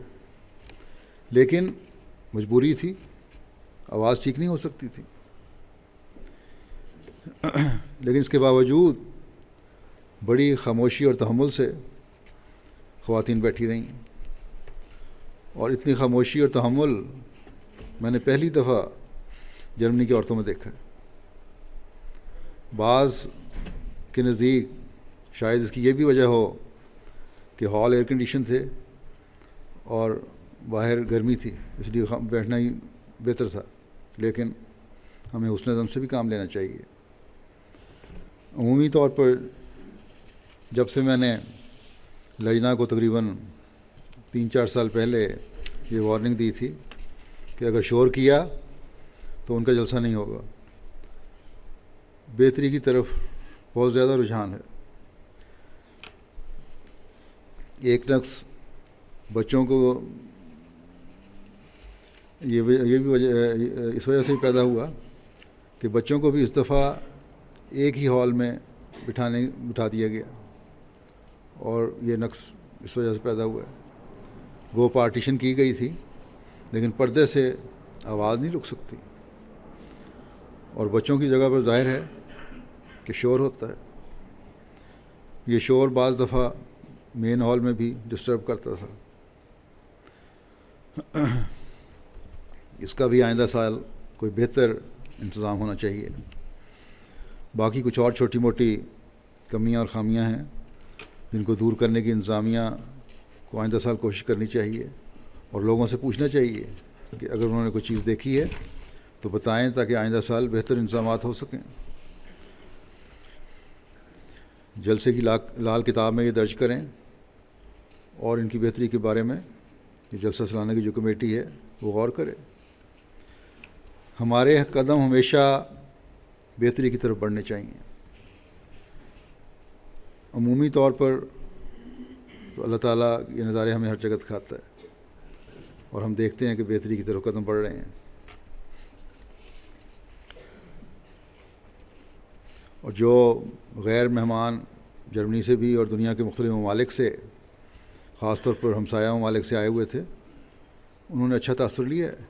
لیکن مجبوری تھی، آواز ٹھیک نہیں ہو سکتی تھی۔ لیکن اس کے باوجود بڑی خاموشی اور تحمل سے خواتین بیٹھی رہیں، اور اتنی خاموشی اور تحمل میں نے پہلی دفعہ جرمنی کی عورتوں میں دیکھا ہے۔ بعض کے نزدیک شاید اس کی یہ بھی وجہ ہو کہ ہال ایئر کنڈیشن تھے اور باہر گرمی تھی، اس لیے بیٹھنا ہی بہتر تھا، لیکن ہمیں حسن ظن سے بھی کام لینا چاہیے۔ عمومی طور پر جب سے میں نے لجنہ کو تقریباً 3-4 سال پہلے یہ وارننگ دی تھی کہ اگر شور کیا تو ان کا جلسہ نہیں ہوگا، بہتری کی طرف بہت زیادہ رجحان ہے۔ ایک نقص بچوں کو یہ بھی وجہ اس وجہ سے ہی پیدا ہوا کہ بچوں کو بھی اس دفعہ ایک ہی ہال میں بٹھا دیا گیا، اور یہ نقص اس وجہ سے پیدا ہوا ہے۔ وہ پارٹیشن کی گئی تھی لیکن پردے سے آواز نہیں رک سکتی، اور بچوں کی جگہ پر ظاہر ہے کہ شور ہوتا ہے۔ یہ شور بعض دفعہ مین ہال میں بھی ڈسٹرب کرتا تھا۔ اس کا بھی آئندہ سال کوئی بہتر انتظام ہونا چاہیے۔ باقی کچھ اور چھوٹی موٹی کمیاں اور خامیاں ہیں جن کو دور کرنے کی انتظامیہ کو آئندہ سال کوشش کرنی چاہیے، اور لوگوں سے پوچھنا چاہیے کہ اگر انہوں نے کوئی چیز دیکھی ہے تو بتائیں تاکہ آئندہ سال بہتر انتظامات ہو سکیں۔ جلسے کی لال کتاب میں یہ درج کریں، اور ان کی بہتری کے بارے میں یہ جلسہ سلانے کی جو کمیٹی ہے وہ غور کرے۔ ہمارے قدم ہمیشہ بہتری کی طرف بڑھنے چاہیے۔ عمومی طور پر تو اللہ تعالیٰ یہ نظارے ہمیں ہر جگہ دکھاتا ہے، اور ہم دیکھتے ہیں کہ بہتری کی طرف قدم بڑھ رہے ہیں۔ اور جو غیر مہمان جرمنی سے بھی اور دنیا کے مختلف ممالک سے، خاص طور پر ہمسایہ ممالک سے آئے ہوئے تھے، انہوں نے اچھا تاثر لیا ہے،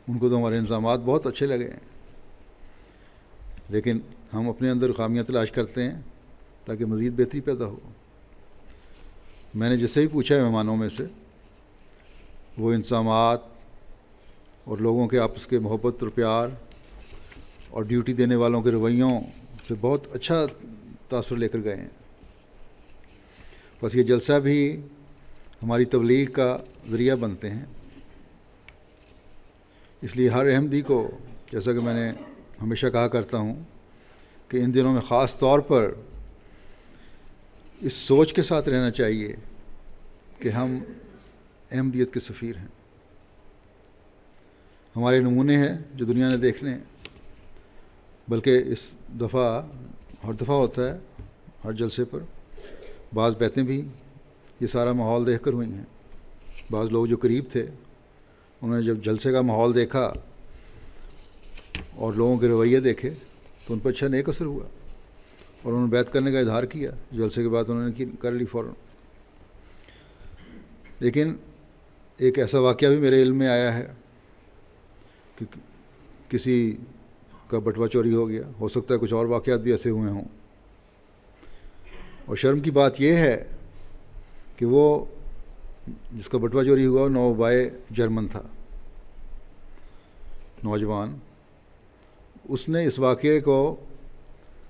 ان کو تو ہمارے انتظامات بہت اچھے لگے ہیں، لیکن ہم اپنے اندر خامیاں تلاش کرتے ہیں تاکہ مزید بہتری پیدا ہو۔ میں نے جس سے بھی پوچھا ہے مہمانوں میں سے، وہ انتظامات اور لوگوں کے آپس کے محبت اور پیار اور ڈیوٹی دینے والوں کے رویوں سے بہت اچھا تاثر لے کر گئے ہیں۔ بس یہ جلسہ بھی ہماری تبلیغ کا ذریعہ بنتے ہیں، اس لیے ہر احمدی کو، جیسا کہ میں نے ہمیشہ کہا کرتا ہوں، کہ ان دنوں میں خاص طور پر اس سوچ کے ساتھ رہنا چاہیے کہ ہم احمدیت کے سفیر ہیں۔ ہمارے نمونے ہیں جو دنیا نے دیکھنے ہیں، بلکہ اس دفعہ ہر دفعہ ہوتا ہے، ہر جلسے پر بعض بیتیں بھی یہ سارا ماحول دیکھ کر ہوئی ہیں۔ بعض لوگ جو قریب تھے انہوں نے جب جلسے کا ماحول دیکھا اور لوگوں کے رویے دیکھے تو ان پر اچھا نیک اثر ہوا، اور انہوں نے بیعت کرنے کا اظہار کیا۔ جلسے کے بعد انہوں نے کر لی فوراً۔ لیکن ایک ایسا واقعہ بھی میرے علم میں آیا ہے کہ کسی کا بٹوا چوری ہو گیا، ہو سکتا ہے کچھ اور واقعات بھی ایسے ہوئے ہوں، اور شرم کی بات یہ ہے کہ وہ جس کا بٹوا چوری ہوا وہ نوبائے جرمن تھا، نوجوان۔ اس نے اس واقعے کو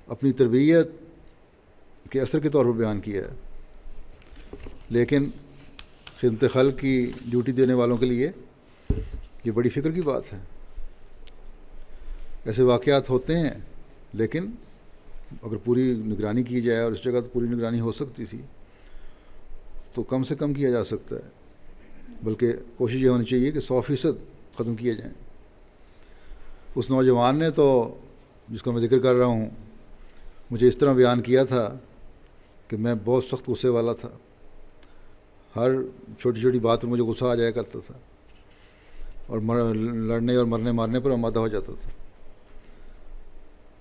اپنی تربیت کے اثر کے طور پر بیان کیا ہے، لیکن خدمت خلق کی ڈیوٹی دینے والوں کے لیے یہ بڑی فکر کی بات ہے۔ ایسے واقعات ہوتے ہیں، لیکن اگر پوری نگرانی کی جائے، اور اس جگہ تو پوری نگرانی ہو سکتی تھی، تو کم سے کم کیا جا سکتا ہے، بلکہ کوشش یہ ہونی چاہیے کہ 100% ختم کیے جائیں۔ اس نوجوان نے تو، جس کا میں ذکر کر رہا ہوں، مجھے اس طرح بیان کیا تھا کہ میں بہت سخت غصے والا تھا، ہر چھوٹی چھوٹی بات پر مجھے غصہ آ جایا کرتا تھا اور لڑنے اور مرنے مارنے پر آمادہ ہو جاتا تھا.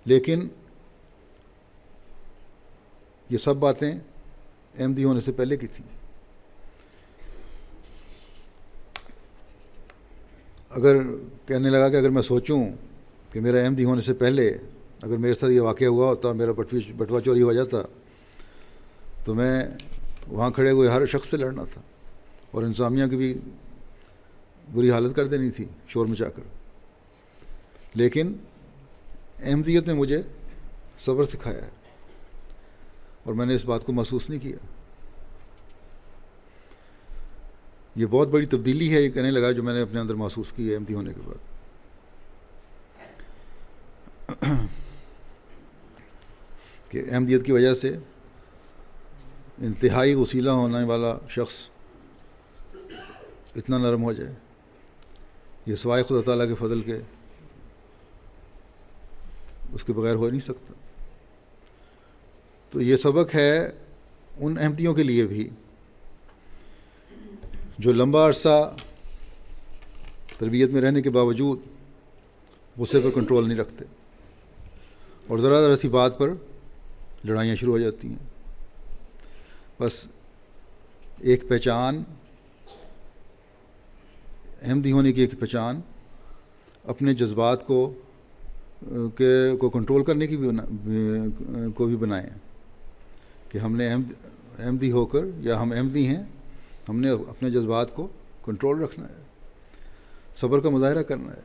لیکن یہ سب باتیں احمدی ہونے سے پہلے کی تھیں. اگر کہنے لگا کہ اگر میں سوچوں کہ میرا احمدی ہونے سے پہلے اگر میرے ساتھ یہ واقعہ ہوا ہوتا، میرا بٹوا چوری ہو جاتا، تو میں وہاں کھڑے ہوئے ہر شخص سے لڑنا تھا اور انتظامیہ کی بھی بری حالت کر دینی تھی شور مچا کر. لیکن احمدیت نے مجھے صبر سکھایا ہے اور میں نے اس بات کو محسوس نہیں کیا. یہ بہت بڑی تبدیلی ہے، یہ کہنے لگا، جو میں نے اپنے اندر محسوس کی ہے احمدی ہونے کے بعد. کہ احمدیت کی وجہ سے انتہائی وسیلہ ہونے والا شخص اتنا نرم ہو جائے، یہ سوائے خدا تعالیٰ کے فضل کے اس کے بغیر ہو نہیں سکتا. تو یہ سبق ہے ان احمدیوں کے لیے بھی جو لمبا عرصہ تربیت میں رہنے کے باوجود غصے پر کنٹرول نہیں رکھتے اور ذرا ذرا سی بات پر لڑائیاں شروع ہو جاتی ہیں. بس ایک پہچان، احمدی ہونے کی ایک پہچان اپنے جذبات کو کنٹرول کرنے کی بھی بنائیں کہ ہم نے احمدی ہو کر، یا ہم احمدی ہیں، ہم نے اپنے جذبات کو کنٹرول رکھنا ہے، صبر کا مظاہرہ کرنا ہے.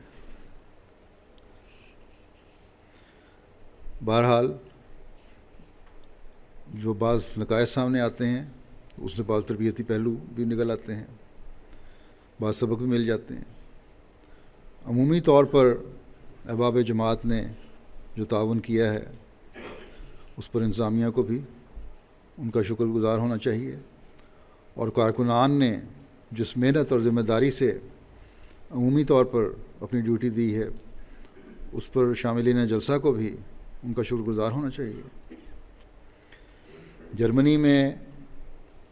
بہرحال جو بعض نقائص سامنے آتے ہیں اس میں بعض تربیتی پہلو بھی نکل آتے ہیں، بعض سبق بھی مل جاتے ہیں. عمومی طور پر احباب جماعت نے جو تعاون کیا ہے اس پر انتظامیہ کو بھی ان کا شکر گزار ہونا چاہیے، اور کارکنان نے جس محنت اور ذمہ داری سے عمومی طور پر اپنی ڈیوٹی دی ہے اس پر شاملین جلسہ کو بھی ان کا شکر گزار ہونا چاہیے. جرمنی میں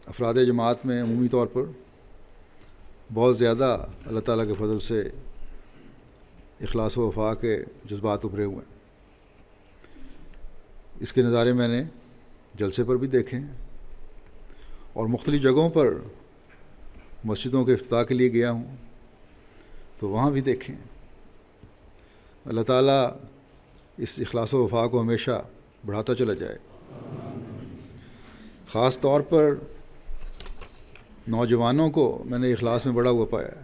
افراد جماعت میں عمومی طور پر بہت زیادہ اللہ تعالیٰ کے فضل سے اخلاص و وفا کے جذبات ابھرے ہوئے ہیں. اس کے نظارے میں نے جلسے پر بھی دیکھے ہیں اور مختلف جگہوں پر مسجدوں کے افتتاح کے لیے گیا ہوں تو وہاں بھی دیکھیں. اللہ تعالیٰ اس اخلاص و وفا کو ہمیشہ بڑھاتا چلا جائے. خاص طور پر نوجوانوں کو میں نے اخلاص میں بڑا ہوا پایا ہے.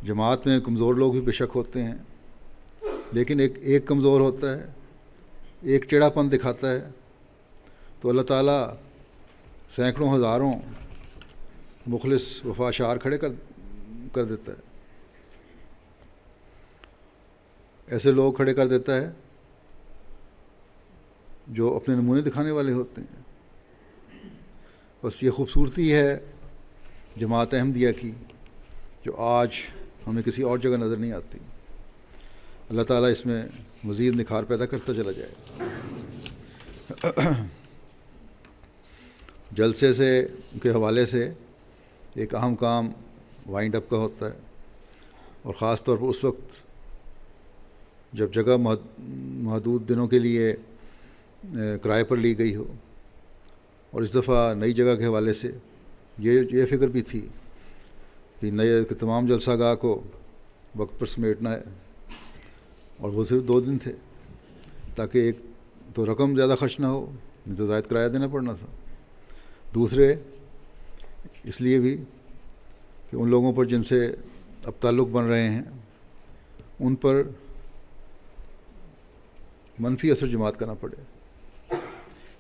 جماعت میں کمزور لوگ بھی بے شک ہوتے ہیں، لیکن ایک کمزور ہوتا ہے، ایک ٹیڑھا پن دکھاتا ہے، تو اللہ تعالیٰ سینکڑوں ہزاروں مخلص وفا شعار کھڑے کر دیتا ہے. ایسے لوگ کھڑے کر دیتا ہے جو اپنے نمونے دکھانے والے ہوتے ہیں. بس یہ خوبصورتی ہے جماعت احمدیہ کی جو آج ہمیں کسی اور جگہ نظر نہیں آتی. اللہ تعالیٰ اس میں مزید نکھار پیدا کرتا چلا جائے. جلسے کے حوالے سے ایک اہم کام وائنڈ اپ کا ہوتا ہے، اور خاص طور پر اس وقت جب جگہ محدود دنوں کے لیے کرائے پر لی گئی ہو. اور اس دفعہ نئی جگہ کے حوالے سے یہ فکر بھی تھی کہ تمام جلسہ گاہ کو وقت پر سمیٹنا ہے، اور وہ صرف 2 دن تھے تاکہ ایک تو رقم زیادہ خرچ نہ ہو، نہیں تو زائد کرایہ دینا پڑنا تھا. دوسرے اس لیے بھی کہ ان لوگوں پر جن سے اب تعلق بن رہے ہیں ان پر منفی اثر جماعت کرنا پڑے.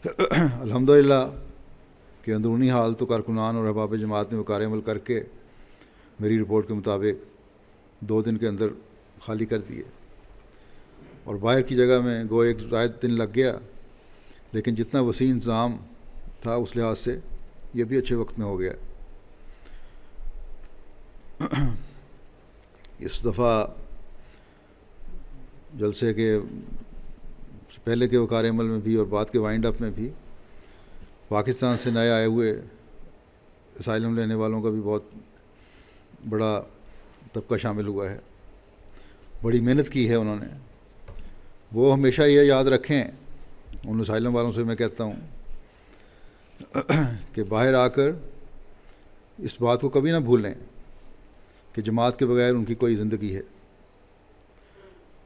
الحمدللہ کہ اندرونی حال تو کارکنان اور احباب جماعت نے وقار عمل کر کے میری رپورٹ کے مطابق 2 دن کے اندر خالی کر دیے، اور باہر کی جگہ میں گو ایک زائد دن لگ گیا، لیکن جتنا وسیع انتظام تھا اس لحاظ سے یہ بھی اچھے وقت میں ہو گیا. اس دفعہ جلسے کے پہلے کے وقار عمل میں بھی اور بعد کے وائنڈ اپ میں بھی پاکستان سے نئے آئے ہوئے اسائلم لینے والوں کا بھی بہت بڑا طبقہ شامل ہوا ہے. بڑی محنت کی ہے انہوں نے. وہ ہمیشہ یہ یاد رکھیں, ان اسائلم والوں سے میں کہتا ہوں کہ باہر آ کر اس بات کو کبھی نہ بھولیں کہ جماعت کے بغیر ان کی کوئی زندگی ہے.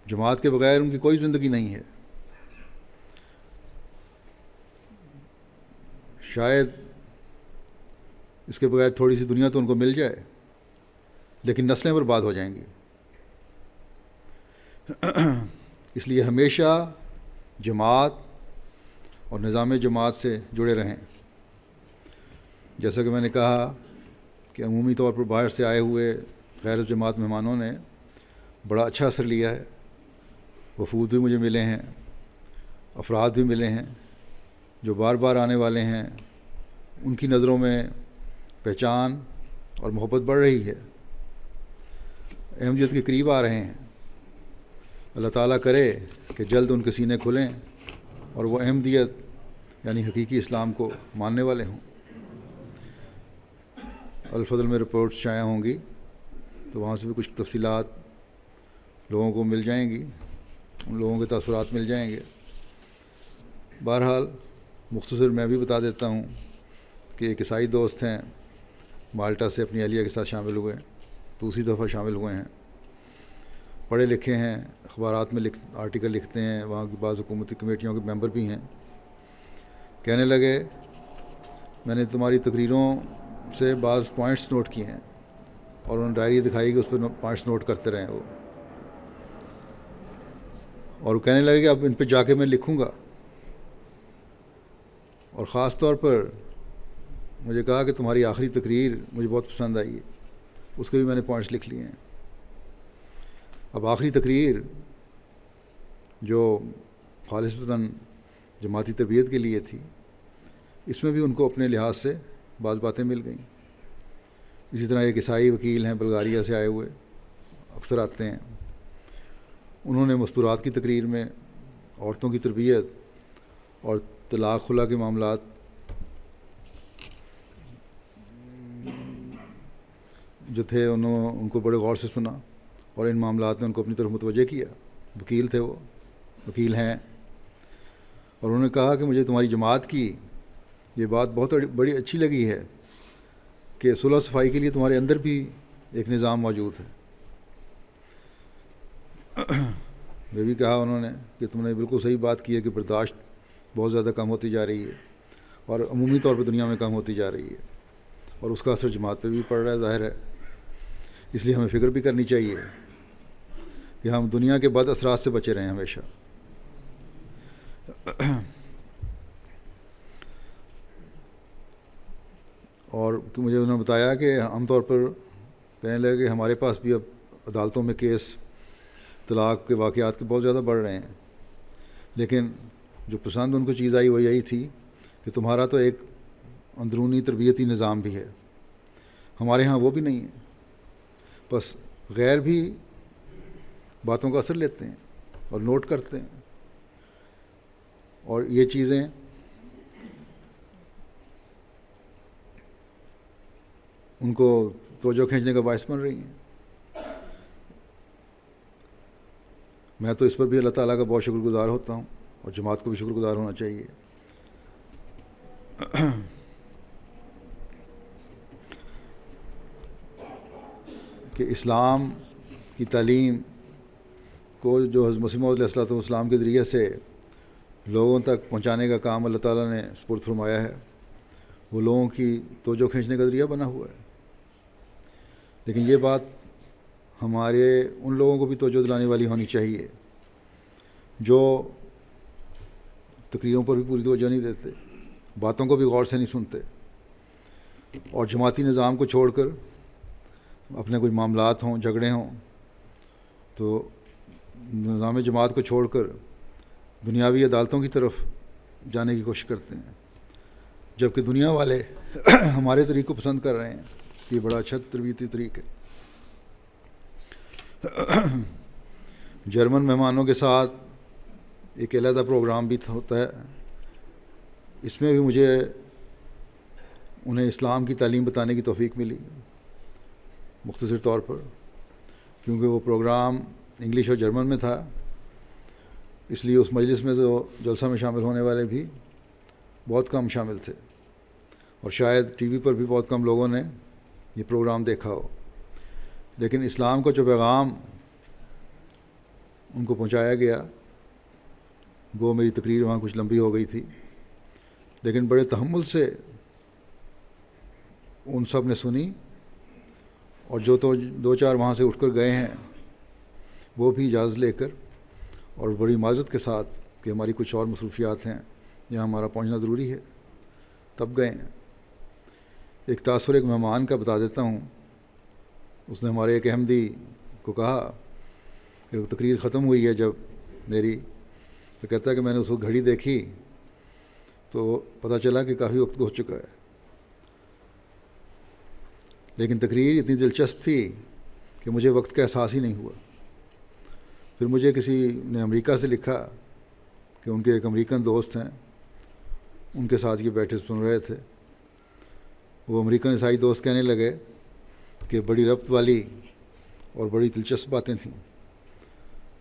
جماعت کے بغیر ان کی کوئی زندگی نہیں ہے. شاید اس کے بغیر تھوڑی سی دنیا تو ان کو مل جائے, لیکن نسلیں برباد ہو جائیں گی. اس لیے ہمیشہ جماعت اور نظام جماعت سے جڑے رہیں. جیسا کہ میں نے کہا کہ عمومی طور پر باہر سے آئے ہوئے غیر جماعت مہمانوں نے بڑا اچھا اثر لیا ہے. وفود بھی مجھے ملے ہیں, افراد بھی ملے ہیں جو بار بار آنے والے ہیں. ان کی نظروں میں پہچان اور محبت بڑھ رہی ہے, احمدیت کے قریب آ رہے ہیں. اللہ تعالیٰ کرے کہ جلد ان کے سینے کھلیں اور وہ احمدیت یعنی حقیقی اسلام کو ماننے والے ہوں. الفضل میں رپورٹس شائع ہوں گی تو وہاں سے بھی کچھ تفصیلات لوگوں کو مل جائیں گی, ان لوگوں کے تاثرات مل جائیں گے. بہرحال مختصر میں بھی بتا دیتا ہوں کہ ایک عیسائی دوست ہیں, مالٹا سے اپنی اہلیہ کے ساتھ شامل ہوئے, دوسری دفعہ شامل ہوئے ہیں. پڑھے لکھے ہیں, اخبارات میں آرٹیکل لکھتے ہیں, وہاں کی بعض حکومتی کمیٹیوں کے ممبر بھی ہیں. کہنے لگے میں نے تمہاری تقریروں سے بعض پوائنٹس نوٹ کیے ہیں, اور انہوں نے ڈائری دکھائی کہ اس پہ پوائنٹس نوٹ کرتے رہیں وہ. اور وہ کہنے لگے کہ اب ان پہ جا کے میں لکھوں گا. اور خاص طور پر مجھے کہا کہ تمہاری آخری تقریر مجھے بہت پسند آئی ہے, اس کے بھی میں نے پوائنٹس لکھ لیے ہیں. اب آخری تقریر جو خالصتاً جماعتی تربیت کے لیے تھی, اس میں بھی ان کو اپنے لحاظ سے بعض باتیں مل گئیں. اسی طرح ایک عیسائی وکیل ہیں بلغاریہ سے آئے ہوئے, اکثر آتے ہیں. انہوں نے مستورات کی تقریر میں عورتوں کی تربیت اور طلاق خلا کے معاملات جو تھے ان کو بڑے غور سے سنا, اور ان معاملات نے ان کو اپنی طرف متوجہ کیا. وکیل تھے وہ, وکیل ہیں. اور انہوں نے کہا کہ مجھے تمہاری جماعت کی یہ بات بہت بڑی اچھی لگی ہے کہ صلح صفائی کے لیے تمہارے اندر بھی ایک نظام موجود ہے. میں بھی کہا انہوں نے کہ تم نے بالکل صحیح بات کی ہے کہ برداشت بہت زیادہ کم ہوتی جا رہی ہے, اور عمومی طور پہ دنیا میں کم ہوتی جا رہی ہے, اور اس کا اثر جماعت پہ بھی پڑ رہا ہے, ظاہر ہے. اس لیے ہمیں فکر بھی کرنی چاہیے کہ ہم دنیا کے بد اثرات سے بچے رہیں ہمیشہ. اور مجھے انہوں نے بتایا کہ عام طور پر کہنے لگے کہ ہمارے پاس بھی اب عدالتوں میں کیس طلاق کے واقعات کے بہت زیادہ بڑھ رہے ہیں, لیکن جو پسند ان کو چیز آئی وہ یہی تھی کہ تمہارا تو ایک اندرونی تربیتی نظام بھی ہے, ہمارے ہاں وہ بھی نہیں ہے. بس غیر بھی باتوں کا اثر لیتے ہیں اور نوٹ کرتے ہیں, اور یہ چیزیں ان کو توجہ کھینچنے کا باعث بن رہی ہیں. میں تو اس پر بھی اللہ تعالیٰ کا بہت شکر گزار ہوتا ہوں, اور جماعت کو بھی شکر گزار ہونا چاہیے. کہ اسلام کی تعلیم کو جو حضرت مسیح موعود علیہ السلام کے ذریعے سے لوگوں تک پہنچانے کا کام اللہ تعالیٰ نے سپرد فرمایا ہے, وہ لوگوں کی توجہ کھینچنے کا ذریعہ بنا ہوا ہے. لیکن یہ بات ہمارے ان لوگوں کو بھی توجہ دلانے والی ہونی چاہیے جو تقریروں پر بھی پوری توجہ نہیں دیتے, باتوں کو بھی غور سے نہیں سنتے, اور جماعتی نظام کو چھوڑ کر اپنے کوئی معاملات ہوں, جھگڑے ہوں, تو نظام جماعت کو چھوڑ کر دنیاوی عدالتوں کی طرف جانے کی کوشش کرتے ہیں, جبکہ دنیا والے ہمارے طریق کو پسند کر رہے ہیں. یہ بڑا اچھا تربیتی طریق ہے. جرمن مہمانوں کے ساتھ ایک علیحدہ پروگرام بھی ہوتا ہے. اس میں بھی مجھے انہیں اسلام کی تعلیم بتانے کی توفیق ملی مختصر طور پر، کیونکہ وہ پروگرام انگلش اور جرمن میں تھا. اس لیے اس مجلس میں تو جلسہ میں شامل ہونے والے بھی بہت کم شامل تھے، اور شاید ٹی وی پر بھی بہت کم لوگوں نے یہ پروگرام دیکھا ہو. لیکن اسلام کا جو پیغام ان کو پہنچایا گیا، وہ میری تقریر وہاں کچھ لمبی ہو گئی تھی، لیکن بڑے تحمل سے ان سب نے سنی، اور جو تو دو چار وہاں سے اٹھ کر گئے ہیں وہ بھی اجازت لے کر اور بڑی معذرت کے ساتھ کہ ہماری کچھ اور مصروفیات ہیں یہاں ہمارا پہنچنا ضروری ہے، تب گئے ہیں. ایک تاثر ایک مہمان کا بتا دیتا ہوں. اس نے ہمارے ایک احمدی کو کہا کہ تقریر ختم ہوئی ہے جب میری، تو کہتا ہے کہ میں نے اس وقت گھڑی دیکھی تو پتہ چلا کہ کافی وقت ہو چکا ہے. لیکن تقریر اتنی دلچسپ تھی کہ مجھے وقت کا احساس ہی نہیں ہوا. پھر مجھے کسی نے امریکہ سے لکھا کہ ان کے ایک امریکن دوست ہیں، ان کے ساتھ یہ بیٹھے سن رہے تھے. وہ امریکن عیسائی دوست کہنے لگے کہ بڑی ربط والی اور بڑی دلچسپ باتیں تھیں،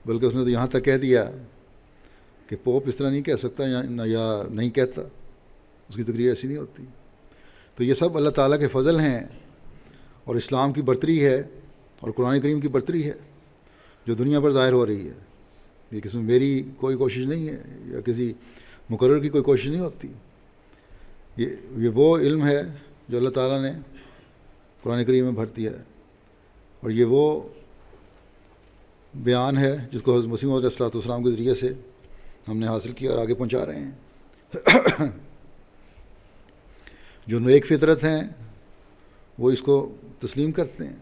بلکہ اس نے تو یہاں تک کہہ دیا کہ پوپ اس طرح نہیں کہہ سکتا یا نہیں کہتا، اس کی تقریر ایسی نہیں ہوتی. تو یہ سب اللہ تعالیٰ کے فضل ہیں، اور اسلام کی برتری ہے اور قرآن کریم کی برتری ہے جو دنیا پر ظاہر ہو رہی ہے. یہ کسی میں میری کوئی کوشش نہیں ہے یا کسی مقرر کی کوئی کوشش نہیں ہوتی. یہ وہ علم ہے جو اللہ تعالیٰ نے قرآن کریم میں بھر دیا ہے، اور یہ وہ بیان ہے جس کو حضرت مسیح علیہ السلام کے ذریعے سے ہم نے حاصل کیا اور آگے پہنچا رہے ہیں. جو نیک فطرت ہیں وہ اس کو تسلیم کرتے ہیں،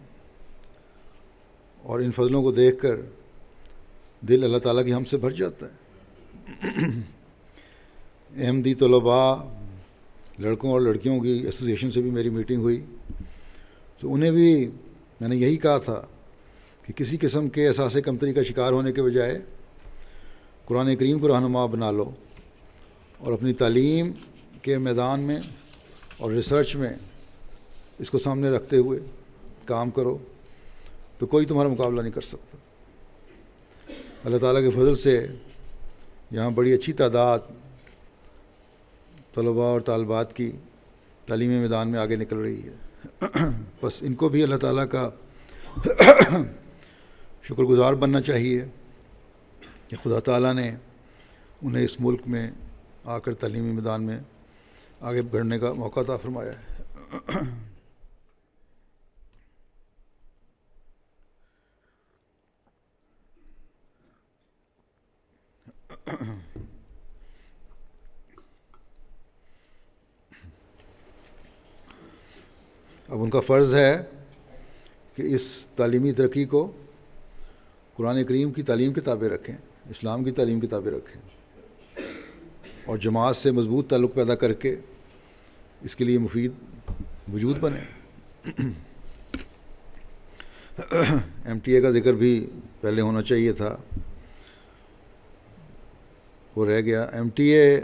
اور ان فضلوں کو دیکھ کر دل اللہ تعالیٰ کی ہم سے بھر جاتا ہے. احمدی طلباء لڑکوں اور لڑکیوں کی ایسوسیشن سے بھی میری میٹنگ ہوئی، تو انہیں بھی میں نے یہی کہا تھا کہ کسی قسم کے احساس کمتری کا شکار ہونے کے بجائے قرآن کریم کو رہنما بنا لو، اور اپنی تعلیم کے میدان میں اور ریسرچ میں اس کو سامنے رکھتے ہوئے کام کرو، تو کوئی تمہارا مقابلہ نہیں کر سکتا. اللہ تعالیٰ کے فضل سے یہاں بڑی اچھی تعداد طلباء اور طالبات کی تعلیمی میدان میں آگے نکل رہی ہے. بس ان کو بھی اللہ تعالیٰ کا شکر گزار بننا چاہیے کہ خدا تعالیٰ نے انہیں اس ملک میں آ کر تعلیمی میدان میں آگے بڑھنے کا موقع عطا فرمایا ہے. اب ان کا فرض ہے کہ اس تعلیمی ترقی کو قرآن کریم کی تعلیم کے تابع رکھیں، اسلام کی تعلیم کے تابع رکھیں، اور جماعت سے مضبوط تعلق پیدا کر کے اس کے لیے مفید وجود بنے. ایم ٹی اے کا ذکر بھی پہلے ہونا چاہیے تھا، وہ رہ گیا. ایم ٹی اے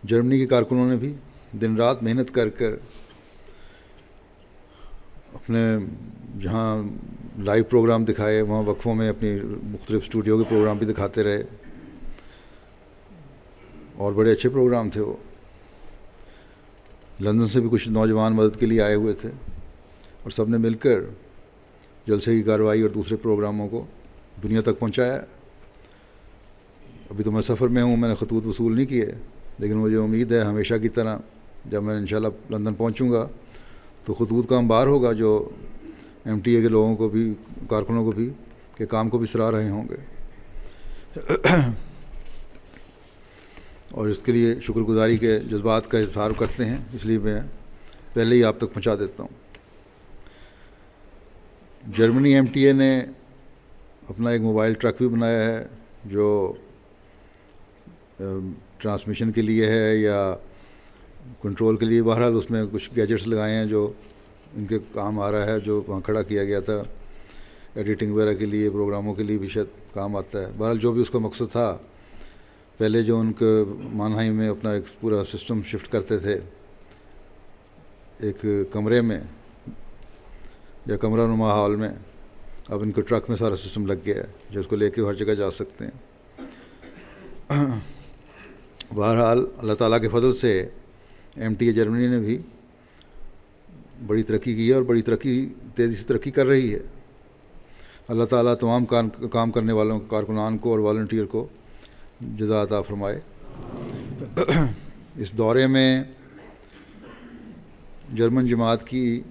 جرمنی کے کارکنوں نے بھی دن رات محنت کر کر اپنے جہاں لائیو پروگرام دکھائے، وہاں وقفوں میں اپنی مختلف اسٹوڈیو کے پروگرام بھی دکھاتے رہے، اور بڑے اچھے پروگرام تھے وہ. لندن سے بھی کچھ نوجوان مدد کے لیے آئے ہوئے تھے، اور سب نے مل کر جلسے کی کارروائی اور دوسرے پروگراموں کو دنیا تک پہنچایا. ابھی تو میں سفر میں ہوں، میں نے خطوط وصول نہیں کیے، لیکن مجھے امید ہے ہمیشہ کی طرح جب میں انشاءاللہ لندن پہنچوں گا تو خطوط کا انبار ہوگا جو ایم ٹی اے کے لوگوں کو بھی، کارکنوں کو بھی، کہ کام کو بھی سراہ رہے ہوں گے. اور اس کے لیے شکر گزاری کے جذبات کا اظہار کرتے ہیں، اس لیے میں پہلے ہی آپ تک پہنچا دیتا ہوں. جرمنی ایم ٹی اے نے اپنا ایک موبائل ٹرک بھی بنایا ہے جو ٹرانسمیشن کے لیے ہے یا کنٹرول کے لیے. بہرحال اس میں کچھ گیجٹس لگائے ہیں جو ان کے کام آ رہا ہے، جو وہاں کھڑا کیا گیا تھا ایڈیٹنگ وغیرہ کے لیے، پروگراموں کے لیے بھی شاید کام آتا ہے. بہرحال جو بھی اس کا مقصد تھا پہلے جو ان کے مانہائی میں اپنا ایک پورا سسٹم شفٹ کرتے تھے ایک کمرے میں یا کمرہ نما ہال میں، اب ان کو ٹرک میں سارا سسٹم لگ گیا ہے جو اس کو لے کے ہر جگہ جا سکتے ہیں۔ بہرحال اللہ تعالیٰ کے فضل سے MTA جرمنی نے بھی بڑی ترقی کی ہے اور بڑی تیزی سے ترقی کر رہی ہے۔ اللہ تعالیٰ تمام کام کرنے والوں کارکنان کو اور والنٹیئر کو جزا عطا فرمائے۔ اس دورے میں جرمن جماعت کی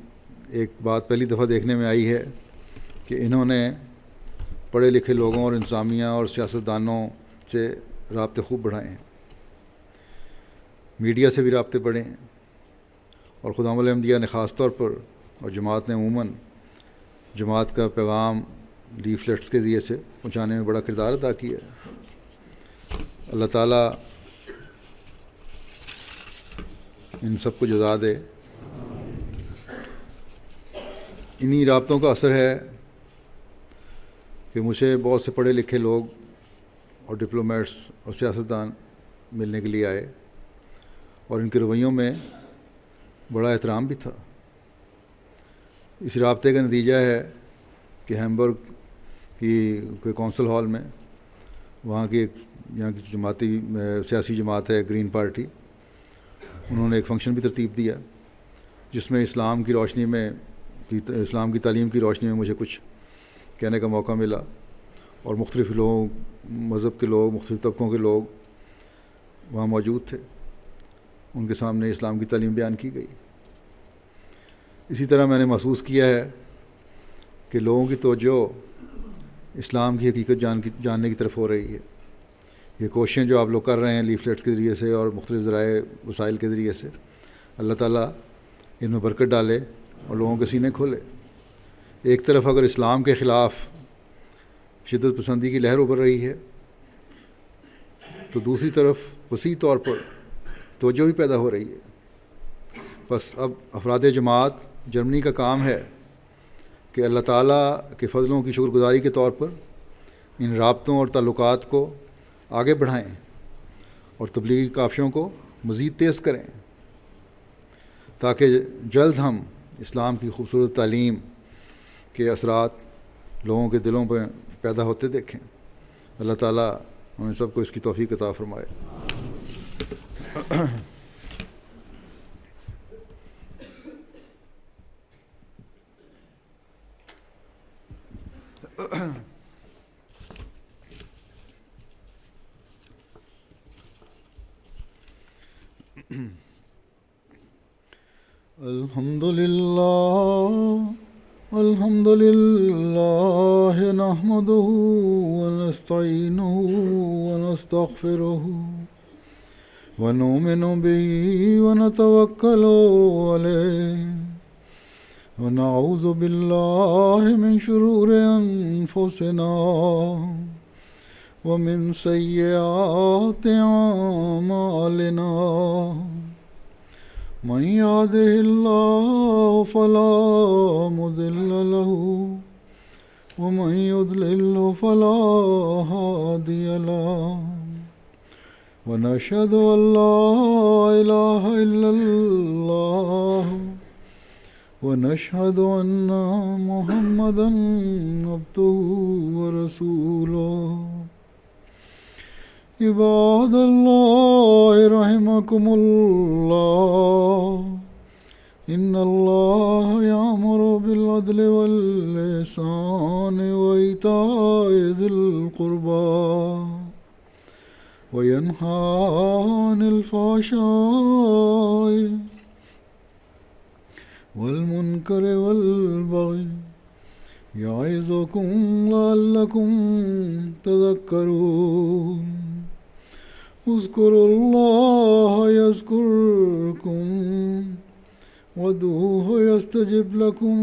ایک بات پہلی دفعہ دیکھنے میں آئی ہے کہ انہوں نے پڑھے لکھے لوگوں اور انتظامیہ اور سیاستدانوں سے رابطے خوب بڑھائے ہیں، میڈیا سے بھی رابطے بڑھے ہیں، اور خدام الانبیاء نے خاص طور پر اور جماعت نے عموماً جماعت کا پیغام لیفلیٹس کے ذریعے سے پہنچانے میں بڑا کردار ادا کیا ہے۔ اللہ تعالیٰ ان سب کو جزا دے۔ انہی رابطوں کا اثر ہے کہ مجھے بہت سے پڑھے لکھے لوگ اور ڈپلومیٹس اور سیاستدان ملنے کے لیے آئے، اور ان کے رویوں میں بڑا احترام بھی تھا۔ اس رابطے کا نتیجہ ہے کہ ہیمبرگ کی کوئی کونسل ہال میں وہاں کی جماعتی سیاسی جماعت ہے گرین پارٹی، انہوں نے ایک فنکشن بھی ترتیب دیا جس میں اسلام کی روشنی میں اسلام کی تعلیم کی روشنی میں مجھے کچھ کہنے کا موقع ملا، اور مختلف لوگ، مذہب کے لوگ، مختلف طبقوں کے لوگ وہاں موجود تھے، ان کے سامنے اسلام کی تعلیم بیان کی گئی۔ اسی طرح میں نے محسوس کیا ہے کہ لوگوں کی توجہ اسلام کی حقیقت جاننے کی طرف ہو رہی ہے۔ یہ کوششیں جو آپ لوگ کر رہے ہیں لیفلیٹس کے ذریعے سے اور مختلف ذرائع وسائل کے ذریعے سے، اللہ تعالیٰ ان میں برکت ڈالے اور لوگوں کے سینے کھولے۔ ایک طرف اگر اسلام کے خلاف شدت پسندی کی لہر ابھر رہی ہے تو دوسری طرف وسیع طور پر توجہ بھی پیدا ہو رہی ہے۔ بس اب افراد جماعت جرمنی کا کام ہے کہ اللہ تعالیٰ کے فضلوں کی شکر گزاری کے طور پر ان رابطوں اور تعلقات کو آگے بڑھائیں اور تبلیغی کاوشوں کو مزید تیز کریں تاکہ جلد ہم اسلام کی خوبصورت تعلیم کے اثرات لوگوں کے دلوں پہ پیدا ہوتے دیکھیں۔ اللہ تعالیٰ ہم سب کو اس کی توفیق عطا فرمائے۔ الحمد للہ نحمده ونستعینه ونستغفره ونؤمن به ونتوکل علیہ ونعوذ باللہ من شرور انفسنا ومن سیئات اعمالنا من يهده الله فلا مضل له ومن يضلل فلا هادي له ونشهد أن لا إله إلا الله ونشهد أن محمدا عبده ورسوله عباد اللہ رحمکم اللہ ان اللہ یأمر بالعدل والإحسان وإیتاء ذی القربى وینہی عن الفحشاء والمنکر والبغی یعظکم لعلکم تذکرون اذکروا اللہ یذکرکم وادعوہ یستجب لکم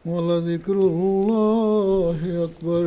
ولذکر اللہ اکبر۔